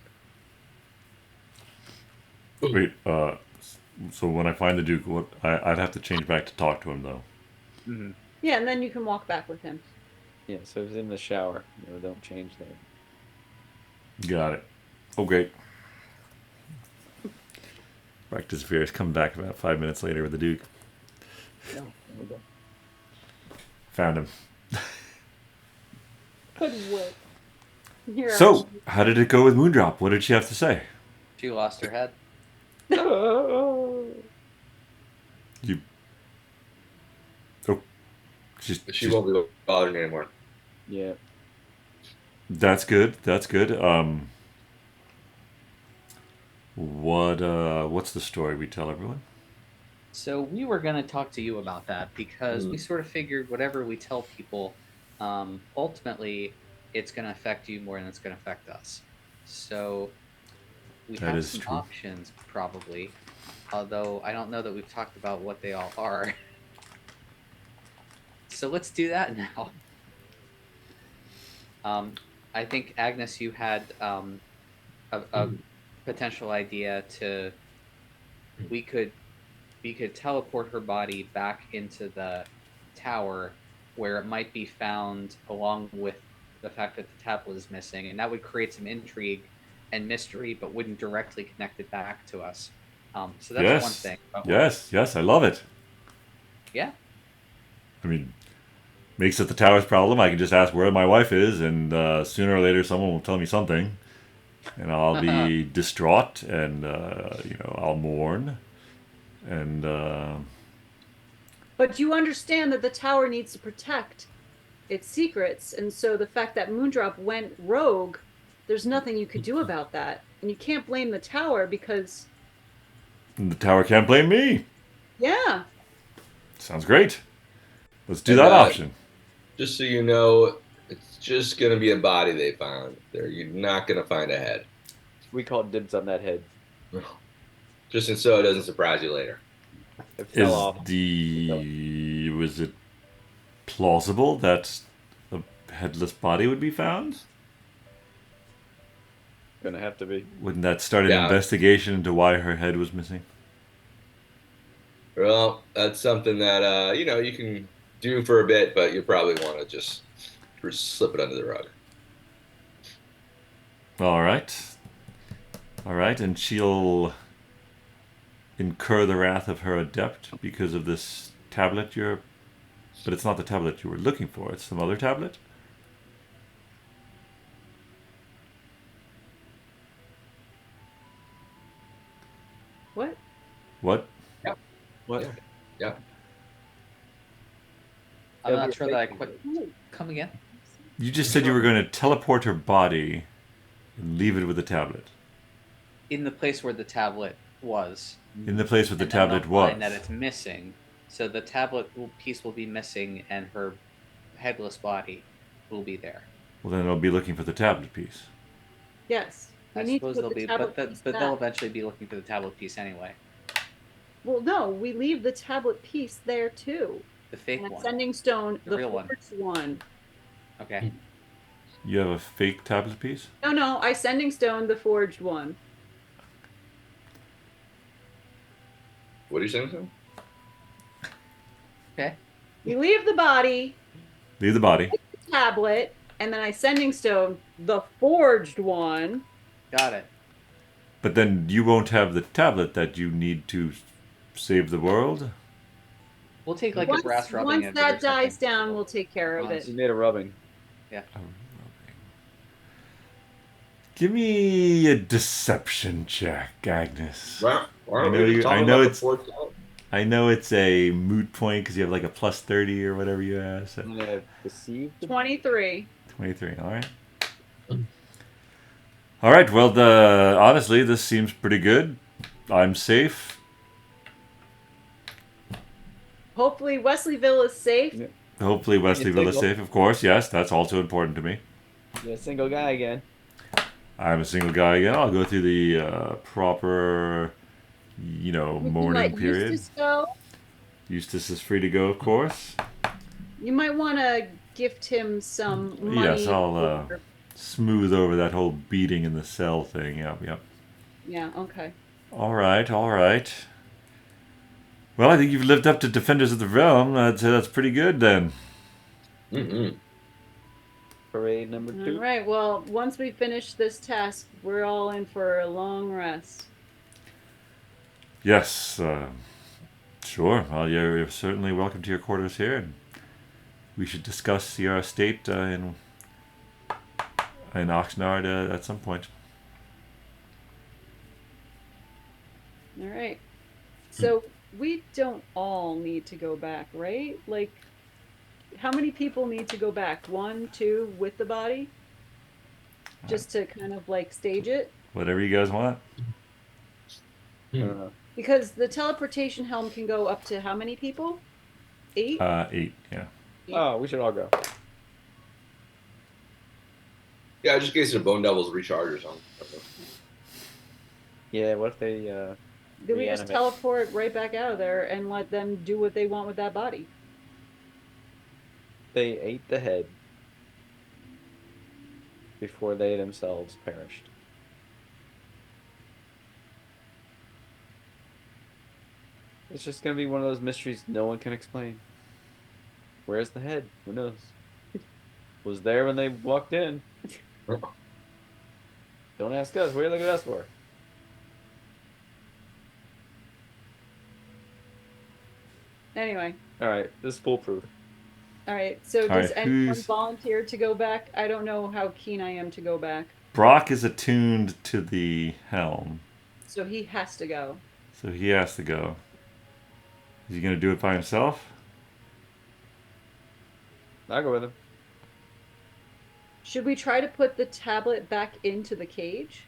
A: Wait, so when I find the Duke, I'd have to change back to talk to him though.
B: Mm-hmm.
C: Yeah, and then you can walk back with him.
B: Yeah, so if he's in the shower, don't change there.
A: Got it. Okay. Brock disappears. Come back about 5 minutes later with the Duke.
B: No, there we go.
A: Found him.
C: Good work. Here,
A: So, how did it go with Moondrop? What did she have to say?
D: She lost her head.
A: You. Oh,
F: She won't be bothering anymore.
B: Yeah.
A: That's good. That's good. What's the story we tell everyone?
D: So we were going to talk to you about that because we sort of figured whatever we tell people, ultimately, it's going to affect you more than it's going to affect us. So we
A: That
D: have
A: is
D: some
A: true.
D: options, probably, although I don't know that we've talked about what they all are. So let's do that now. I think, Agnes, you had a potential idea to... We could teleport her body back into the tower where it might be found along with the fact that the tablet is missing, and that would create some intrigue and mystery but wouldn't directly connect it back to us. So that's one thing.
A: Yes, I love it.
D: Yeah.
A: I mean, makes it the tower's problem. I can just ask where my wife is, and sooner or later someone will tell me something, and I'll be distraught, and I'll mourn, and.
C: But you understand that the tower needs to protect its secrets, and so the fact that Moondrop went rogue, there's nothing you could do about that. And you can't blame the tower because...
A: The tower can't blame me.
C: Yeah.
A: Sounds great. Let's do that option.
F: Just so you know, it's just going to be a body they found. You're not going to find a head.
B: We called dibs on that head.
F: Just so it doesn't surprise you later.
B: It fell off.
A: Was it plausible that a headless body would be found?
B: Gonna have to be.
A: Wouldn't that start an investigation into why her head was missing?
F: Well, that's something that you can do for a bit, but you probably want to just slip it under the rug.
A: All right, and she'll incur the wrath of her adept because of this tablet but it's not the tablet you were looking for, it's some other tablet?
C: What?
A: What?
B: What?
F: Yeah.
D: I'm not sure that I quite... Come again?
A: You just said you were going to teleport her body and leave it with the tablet.
D: In the place where the tablet was.
A: In the place where the
D: And then
A: tablet
D: they'll
A: was.
D: find that it's missing. So the tablet piece will be missing, and her headless body will be there.
A: Well, then they'll be looking for the tablet piece.
C: Yes.
D: I suppose they'll be, but they'll eventually be looking for the tablet piece anyway.
C: Well, no, we leave the tablet piece there too.
D: The fake
C: And a
D: one.
C: sending stone,
D: The
C: the
D: real one.
C: forged one.
D: Okay.
A: You have a fake tablet piece?
C: No, I sending stone the forged one.
F: What are you saying, Sam?
D: Okay.
C: We leave the body,
A: Leave the body.
C: the tablet, and then I sending stone the forged one.
D: Got it.
A: But then you won't have the tablet that you need to save the world?
D: We'll take like
C: once,
D: a brass rubbing
C: once
D: it
C: that
D: or
C: dies
D: something.
C: down, we'll take care of it.
B: You made a rubbing.
A: Give me a deception check, Agnes.
F: Well,
A: I know you. I know it's. I know it's a moot point because you have like a plus 30 or whatever you have. So.
B: I'm gonna deceive.
C: 23.
A: 23. All right. All right. Well, honestly, this seems pretty good. I'm safe.
C: Hopefully Wesleyville is safe.
B: Yeah.
A: Hopefully, Wesleyville is
B: single?
A: safe. Of course, yes. That's also important to me.
B: You're a single guy again.
A: I'm a single guy again. I'll go through the proper,
C: We can
A: mourning
C: let
A: period.
C: Eustace go.
A: Eustace is free to go, of course.
C: You might want to gift him some money.
A: Yes, I'll smooth over that whole beating in the cell thing. Yep.
C: Yeah, okay.
A: All right. Well, I think you've lived up to Defenders of the Realm. I'd say that's pretty good then.
F: Mm-hmm.
B: Parade number 2.
C: All right, well, once we finish this task, we're all in for a long rest.
A: Yes, sure. Well, you're certainly welcome to your quarters here, and we should discuss your estate in Oxnard at some point.
C: All right. So we don't all need to go back, right? Like, how many people need to go back? 1, 2 with the body? Just to kind of like stage it?
A: Whatever you guys want.
B: I don't know.
C: Because the teleportation helm can go up to how many people? 8?
A: 8. Yeah.
B: Oh, we should all go.
F: Yeah, just in case the Bone Devils recharge or something.
B: Yeah, what if they
C: Do we just
B: reanimate?
C: teleport right back out of there and let them do what they want with that body?
B: They ate the head before they themselves perished. It's just gonna be one of those mysteries no one can explain. Where's the head? Who knows? Was there when they walked in. Don't ask us. What are you looking at us for?
C: Anyway.
B: All right, this is foolproof.
C: All right, so
A: All
C: does
A: right,
C: anyone
A: who's-
C: volunteer to go back? I don't know how keen I am to go back.
A: Brock is attuned to the helm,
C: So he has to go.
A: so he has to go. Is he going to do it by himself?
B: I'll go with him.
C: Should we try to put the tablet back into the cage?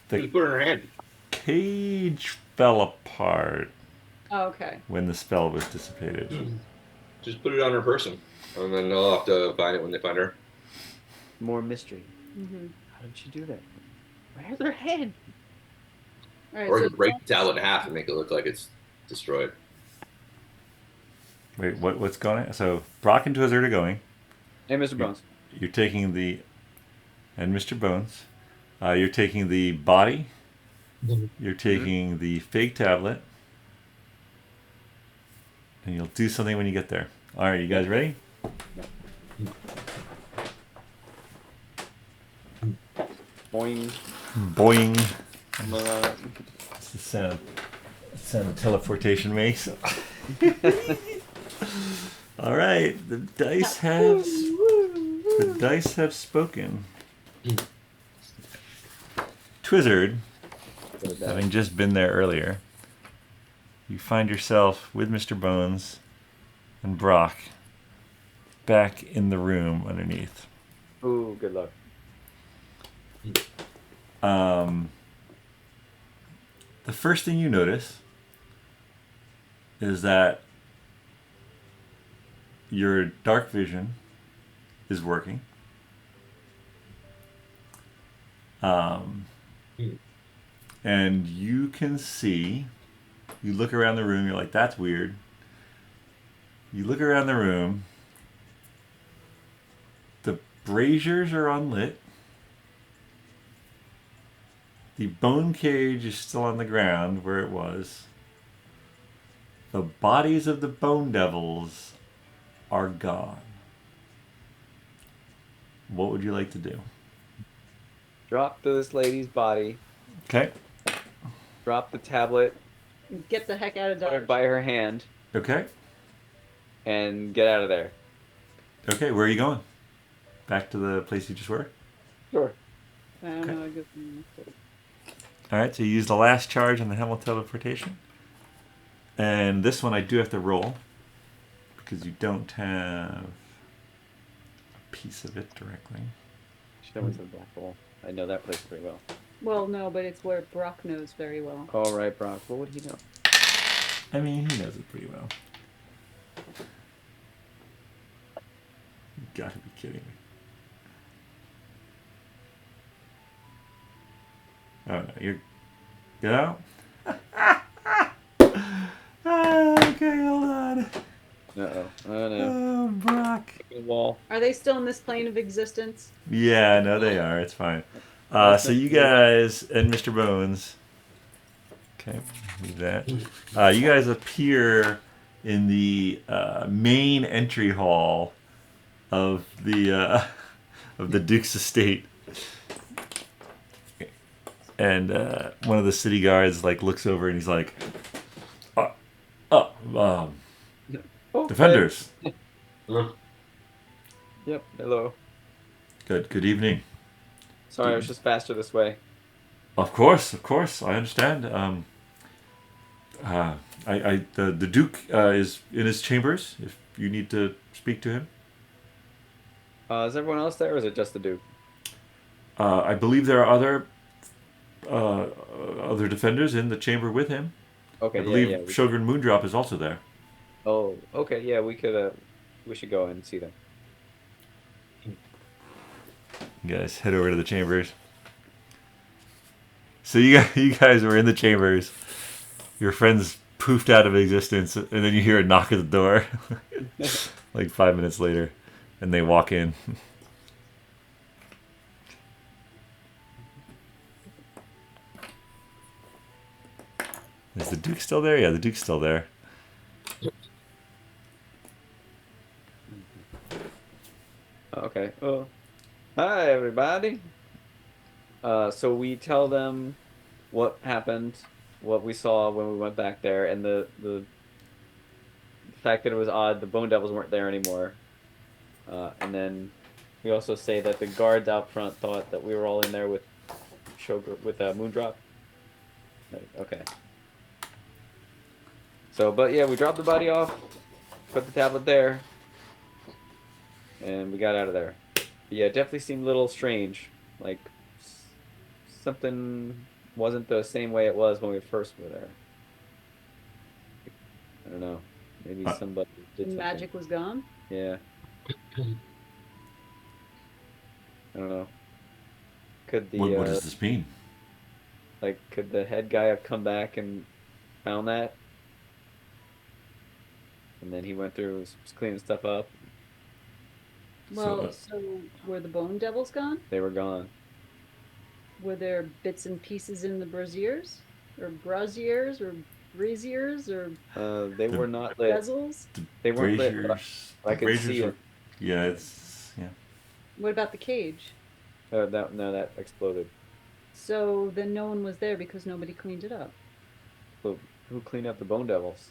A: The
F: Just put it in her hand.
A: cage fell apart
C: Oh, okay.
A: when the spell was dissipated.
F: Just put it on her person, and then they'll have to find it when they find her.
B: More mystery.
C: Mm-hmm.
B: How did she do that? Where's her head?
C: All right,
F: Or
C: so
F: you break the tablet in half and make it look like it's destroyed.
A: Wait, what's going on? So Brock and Twizzard are going.
B: Hey, Mr. Bones.
A: You're taking and Mr. Bones. You're taking the body. You're taking the fake tablet. And you'll do something when you get there. All right, you guys ready?
B: Boing.
A: Boing.
B: Uh,
A: That's the sound of teleportation makes. All right, the dice have spoken. Twizzard, having just been there earlier, you find yourself with Mr. Bones and Brock back in the room underneath.
B: Ooh, good luck.
A: The first thing you notice is that your dark vision is working. And you can see, you look around the room, you're like, that's weird. You look around the room, the braziers are unlit. The bone cage is still on the ground where it was. The bodies of the bone devils are gone. What would you like to do?
B: Drop this lady's body.
A: Okay.
B: Drop the tablet.
C: Get the heck out of
B: Put
C: Dodge.
B: it by her hand.
A: Okay.
B: And get out of there.
A: Okay, where are you going? Back to the place you just were?
B: Sure.
C: I don't
A: Okay.
C: know. I guess.
A: Alright, so you use the last charge on the helmet teleportation. And this one I do have to roll. Because you don't have a piece of it directly.
B: Show me some black hole. I know that place pretty well.
C: Well, no, but it's where Brock knows very well.
B: All right, Brock. What would he know?
A: I mean, he knows it pretty well. You gotta be kidding me. Oh no, you're... Get out? Okay, hold on.
B: Uh-oh. Oh, no.
A: Oh, Brock.
B: The wall.
C: Are they still in this plane of existence?
A: Yeah, no, they are. It's fine. So you guys and Mr. Bones. Okay, leave that. You guys appear in the main entry hall of the Duke's estate, and one of the city guards like looks over and he's like, "Defenders."
F: Hello.
B: Yep. Hello.
A: Good evening.
B: Sorry, I was just faster this way.
A: Of course, I understand. The Duke is in his chambers. If you need to speak to him,
B: Is everyone else there, or is it just the Duke?
A: I believe there are other defenders in the chamber with him.
B: Okay.
A: I believe
B: yeah.
A: Shogun Moondrop is also there.
B: Oh. Okay. Yeah. We could. We should go and see them.
A: You guys head over to the chambers. So you guys were in the chambers. Your friends poofed out of existence, and then you hear a knock at the door, like 5 minutes later, and they walk in. Is the Duke still there? Yeah, the Duke's still there.
B: Okay. Oh. Hi, everybody. So we tell them what happened, what we saw when we went back there, and the fact that it was odd the Bone Devils weren't there anymore. And then we also say that the guards out front thought that we were all in there with Moondrop. Right, okay. So, but yeah, we dropped the body off, put the tablet there, and we got out of there. Yeah, it definitely seemed a little strange. Like, something wasn't the same way it was when we first were there. I don't know. Maybe somebody did something.
C: Magic was gone?
B: Yeah. I don't know. Could the
A: What does this mean?
B: like, could the head guy have come back and found that? And then he went through, was cleaning stuff up.
C: Well, so were the Bone Devils gone?
B: They were gone.
C: Were there bits and pieces in the braziers? Or braziers? Or braziers? Or
B: They were not lit.
C: bezels?
B: They weren't lit. But
A: Braziers.
B: I could
A: Braziers
B: see
A: were-
B: it.
A: Yeah, it's yeah.
C: What about the cage?
B: That exploded.
C: So then no one was there because nobody cleaned it up.
B: Who cleaned up the Bone Devils?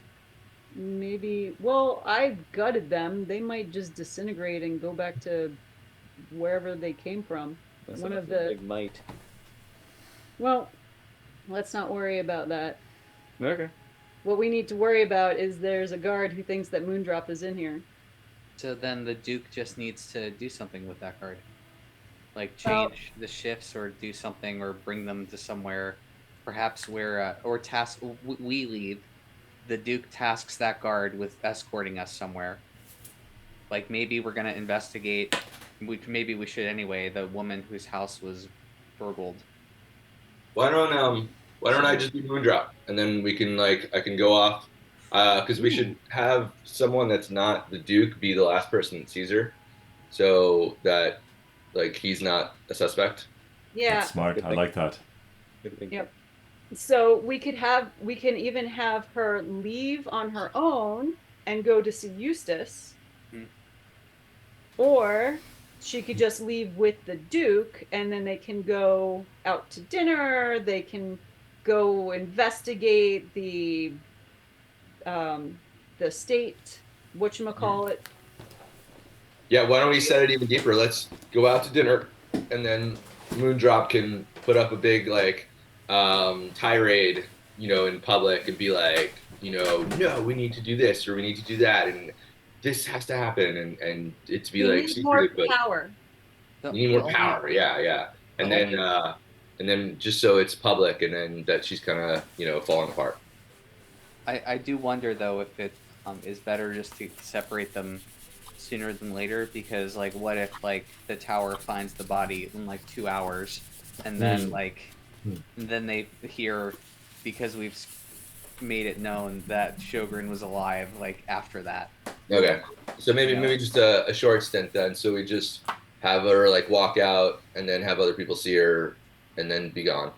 C: Maybe, well, I gutted them. They might just disintegrate and go back to wherever they came from.
B: That's
C: One
B: a
C: of the-
B: big might.
C: Well, let's not worry about that.
B: Okay.
C: What we need to worry about is there's a guard who thinks that Moondrop is in here.
D: So then the Duke just needs to do something with that card. Like change the shifts or do something or bring them to somewhere. Perhaps where, or task, we leave. The Duke tasks that guard with escorting us somewhere. Like maybe we're going to investigate, maybe we should anyway, the woman whose house was burgled.
F: Why don't Why don't I just do Moondrop, and then we can I can go off, because we should have someone that's not the Duke be the last person that sees her, so that he's not a suspect.
C: Yeah.
A: That's smart.
B: Good
A: I
B: thing.
A: like that.
B: Good thing.
C: Yep. So we can even have her leave on her own and go to see Eustace. Or she could just leave with the Duke and then they can go out to dinner, they can go investigate the state, whatchamacallit.
F: Yeah, why don't we set it even deeper? Let's go out to dinner, and then Moondrop can put up a big tirade, in public, and be like, no, we need to do this or we need to do that, and this has to happen, and it to be
C: You
F: like
C: need more
F: secretive, but
C: power.
F: you need more power. Yeah, and then just so it's public, and then that she's kind of falling apart.
D: I do wonder though if it is better just to separate them sooner than later, because what if the tower finds the body in 2 hours, and then then they hear, because we've made it known that Sjogren was alive after that.
F: Okay, so maybe just a short stint then. So we just have her walk out, and then have other people see her, and then be gone.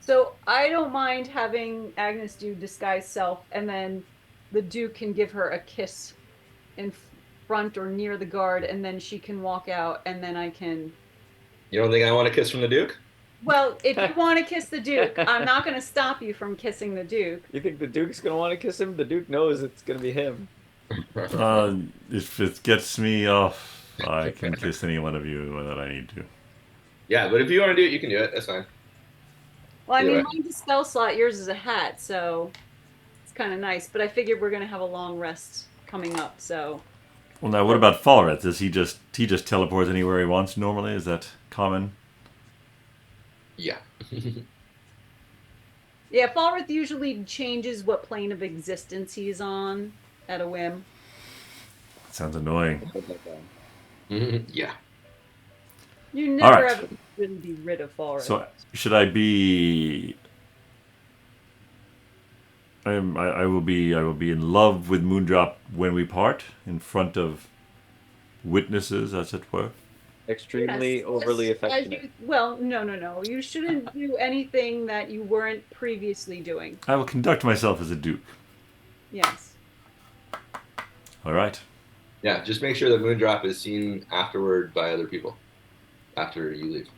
C: So I don't mind having Agnes do disguise self, and then the Duke can give her a kiss in front or near the guard, and then she can walk out, and then I can.
F: You don't think I want a kiss from the Duke?
C: Well, if you want to kiss the Duke, I'm not going to stop you from kissing the Duke.
B: You think the Duke's gonna want to kiss him? The Duke knows it's gonna be him.
A: If it gets me off, I can kiss any one of you that I need to.
F: Yeah, but if you want to do it, you can do it. That's fine.
C: Well, I mean,
F: Yeah.
C: mine's a spell slot, yours is a hat, so it's kind of nice. But I figured we're going to have a long rest coming up, so.
A: Well, now what about Falrith? Does he just teleports anywhere he wants normally? Is that common?
F: Yeah.
C: Yeah, Falrith usually changes what plane of existence he's on at a whim.
A: Sounds annoying.
F: Yeah.
C: You never
A: right.
C: ever really be rid of Falrith.
A: So should I be? I will be in love with Moondrop when we part, in front of witnesses, as it were.
B: Extremely
C: Yes,
B: overly
C: as
B: affectionate.
C: well, no. You shouldn't do anything that you weren't previously doing.
A: I will conduct myself as a duke.
C: Yes.
A: All right.
F: Yeah, just make sure that Moondrop is seen afterward by other people after you leave.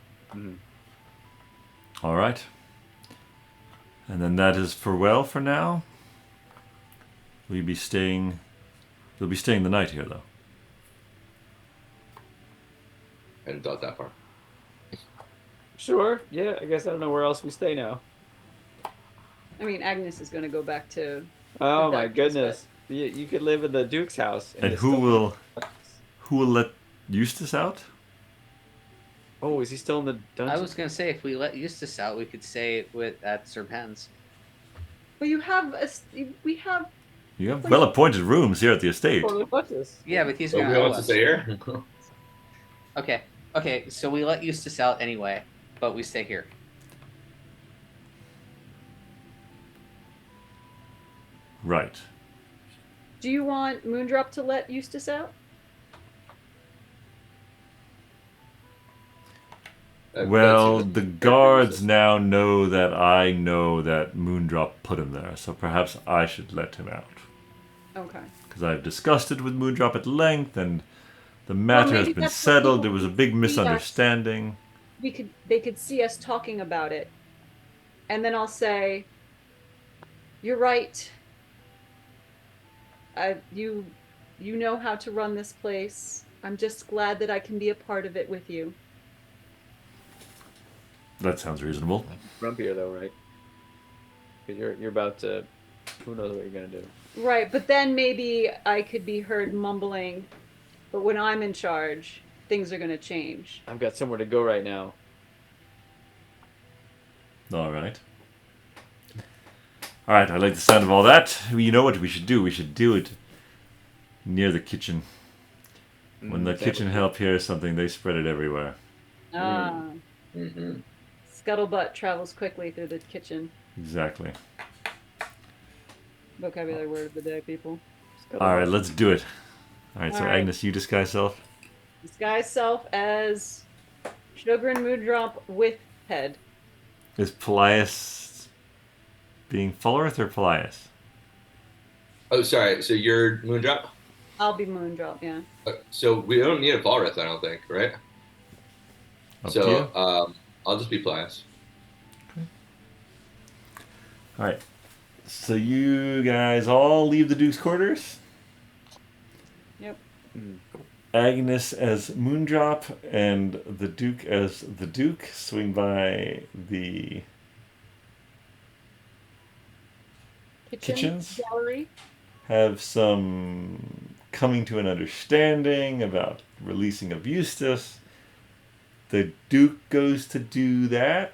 A: All right. And then that is farewell for now. Will you be staying? You'll be staying the night here, though.
F: I hadn't thought that far.
B: Sure. Yeah. I guess I don't know where else we stay now.
C: I mean, Agnes is going to go back to.
B: Oh my
C: Productions,
B: goodness. You could live in the Duke's house.
A: And
B: it's
A: who
B: still-
A: will let Eustace out?
B: Oh, is he still in the dungeon?
D: I was gonna say, if we let Eustace out, we could stay at Serpens.
C: Well, you have we have.
A: You have well-appointed rooms here at the estate.
B: Oh, look at this.
D: Yeah, but he's
F: So
D: gonna
F: who
D: owe
F: wants to
D: us.
F: stay here?
D: Okay. So we let Eustace out anyway, but we stay here.
A: Right.
C: Do you want Moondrop to let Eustace out?
A: Well,
F: That's-
A: the guards now know that I know that Moondrop put him there, so perhaps I should let him out.
C: Okay.
A: Because I've discussed it with Moondrop at length, and the matter has
C: maybe
A: been
C: that's what
A: settled.
C: people
A: There was a big
C: see us.
A: misunderstanding.
C: They could see us talking about it, and then I'll say, "You're right. You know how to run this place. I'm just glad that I can be a part of it with you."
A: That sounds reasonable.
B: Grumpier though, right? 'Cause you're about to. Who knows what you're gonna do?
C: Right, but then maybe I could be heard mumbling, "But when I'm in charge, things are going to change."
B: I've got somewhere to go right now.
A: All right. All right, I like the sound of all that. You know what we should do? We should do it near the kitchen. When the kitchen help hears something, they spread it everywhere.
C: Ah,
F: Mhm.
C: Scuttlebutt travels quickly through the kitchen.
A: Exactly.
C: Vocabulary word of the day, people.
A: All right, let's do it. All right, so
C: All right.
A: Agnes, you disguise self.
C: Disguise self as Sugar and Moondrop with head.
A: Is Paelias being Fullerith or Paelias?
F: Oh, sorry. So you're Moondrop?
C: I'll be Moondrop, yeah.
F: So we don't need a Falrith, I don't think, right?
A: Up to you.
F: I'll just be Paelias.
A: All right. So you guys all leave the Duke's quarters.
C: Yep.
A: Agnes as Moondrop and the Duke as the Duke swing by the kitchens.
C: Gallery.
A: Have some coming to an understanding about releasing of Eustace. The Duke goes to do that.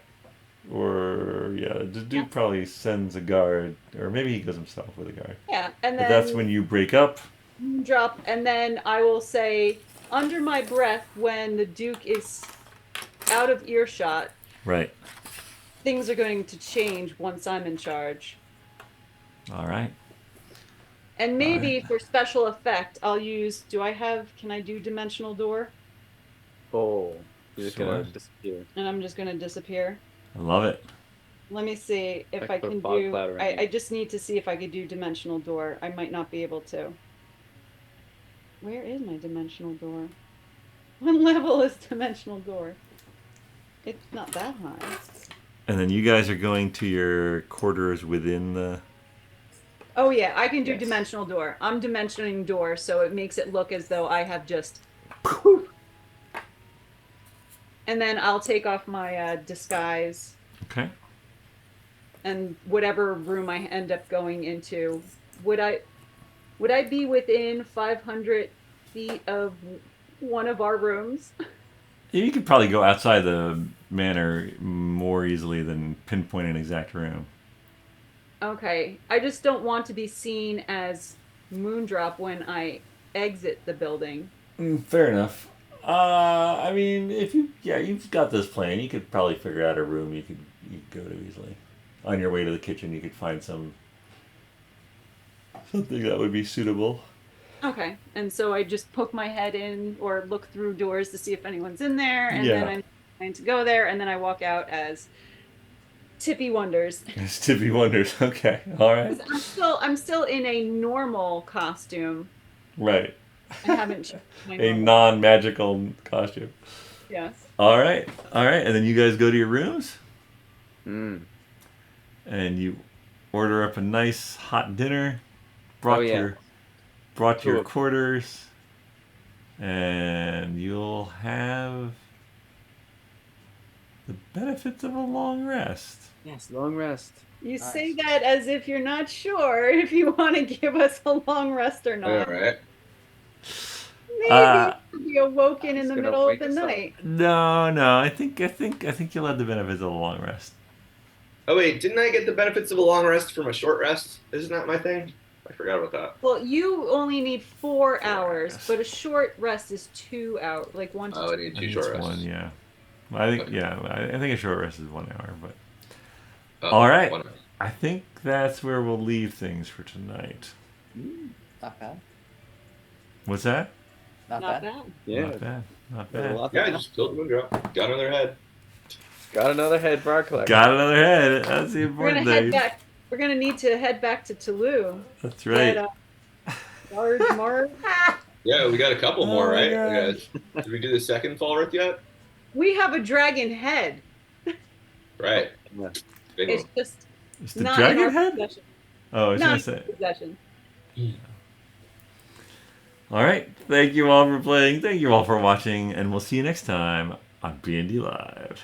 A: Or, yeah, the Duke probably sends a guard. Or maybe he goes himself with a guard.
C: Yeah, and then
A: But that's when you break up.
C: Drop, and then I will say under my breath when the Duke is out of earshot.
A: Right.
C: Things are going to change once I'm in charge.
A: All right.
C: And maybe for special effect, I'll use. Can I do dimensional door?
B: Oh, you're just
A: Sure.
B: gonna disappear.
C: And I'm just going to disappear.
A: I love it.
C: Let me see if
B: Like
C: I
B: put a
C: can
B: fog
C: do.
B: cloud around
C: I
B: you.
C: just need to see if I could do dimensional door. I might not be able to. Where is my dimensional door? What level is dimensional door? It's not that high.
A: And then you guys are going to your quarters within the...
C: Oh yeah, I can do
B: Yes.
C: dimensional door. I'm dimensioning door, so it makes it look as though I have just. And then I'll take off my disguise
A: Okay.
C: and whatever room I end up going into. Would I be within 500 feet of one of our rooms?
A: You could probably go outside the manor more easily than pinpoint an exact room.
C: Okay, I just don't want to be seen as Moondrop when I exit the building.
A: Fair enough. I mean, if you've got this plan. You could probably figure out a room you could go to easily. On your way to the kitchen, you could find something that would be suitable.
C: Okay, and so I just poke my head in or look through doors to see if anyone's in there, and
A: Yeah.
C: then I'm trying to go there, and then I walk out as Tippy Wonders.
A: It's Tippy Wonders. Okay, all right,
C: I'm still in a normal costume.
A: right.
C: I haven't changed my
A: A
C: normal.
A: non-magical costume.
C: Yes.
A: All right, and then you guys go to your rooms,
B: Mm.
A: and you order up a nice hot dinner, brought
B: Oh, yeah.
A: to your
B: Cool.
A: quarters, and you'll have the benefits of a long rest.
B: Yes, long rest.
C: You
D: Nice.
C: say that as if you're not sure if you want to give us a long rest or
F: All
C: not.
F: right.
C: Maybe you'll be awoken in
B: It's
C: the
B: gonna
C: middle of
B: wake
C: the
B: us up.
C: night.
A: No. I think you'll have the benefits of a long rest.
F: Oh wait, didn't I get the benefits of a long rest from a short rest? Isn't that my thing? I forgot about that.
C: Well, you only need 4 hours,
A: hours.
C: but a short rest is 2 hours, like 1 to
F: Oh, I
C: 2.
F: need
A: I
F: two
A: think
F: short
A: it's
F: rests.
A: one, yeah. I think
F: Okay.
A: I think a short rest is 1 hour, but
F: Oh,
A: all right.
F: 1 hour.
A: I think that's where we'll leave things for tonight.
D: Not bad.
A: What's that?
D: Not,
C: Not
D: bad.
C: bad.
B: Yeah,
A: Not bad. Not
B: there's a
A: bad.
B: lot
F: Yeah, I
B: to-
F: just killed Moondrop. Got another head.
B: got another head bar collector.
A: Got another head. That's the
C: We're
A: important
C: gonna head
A: thing.
C: back. We're gonna need to head back to Toulouse.
A: That's right.
C: Large Mark.
F: Yeah, we got a couple
A: Oh
F: more,
A: my
F: right?
A: gosh.
F: Did we do the second Falrith yet?
C: We have a dragon head.
F: Right.
B: Yeah.
F: Big
C: It's
F: one.
C: just
A: It's the
C: not
A: dragon
C: in our
A: head?
C: possession.
A: Oh, I was
C: Not
A: gonna
C: in
A: say.
C: our possession.
A: All right. Thank you all for playing. Thank you all for watching, and we'll see you next time on BND Live.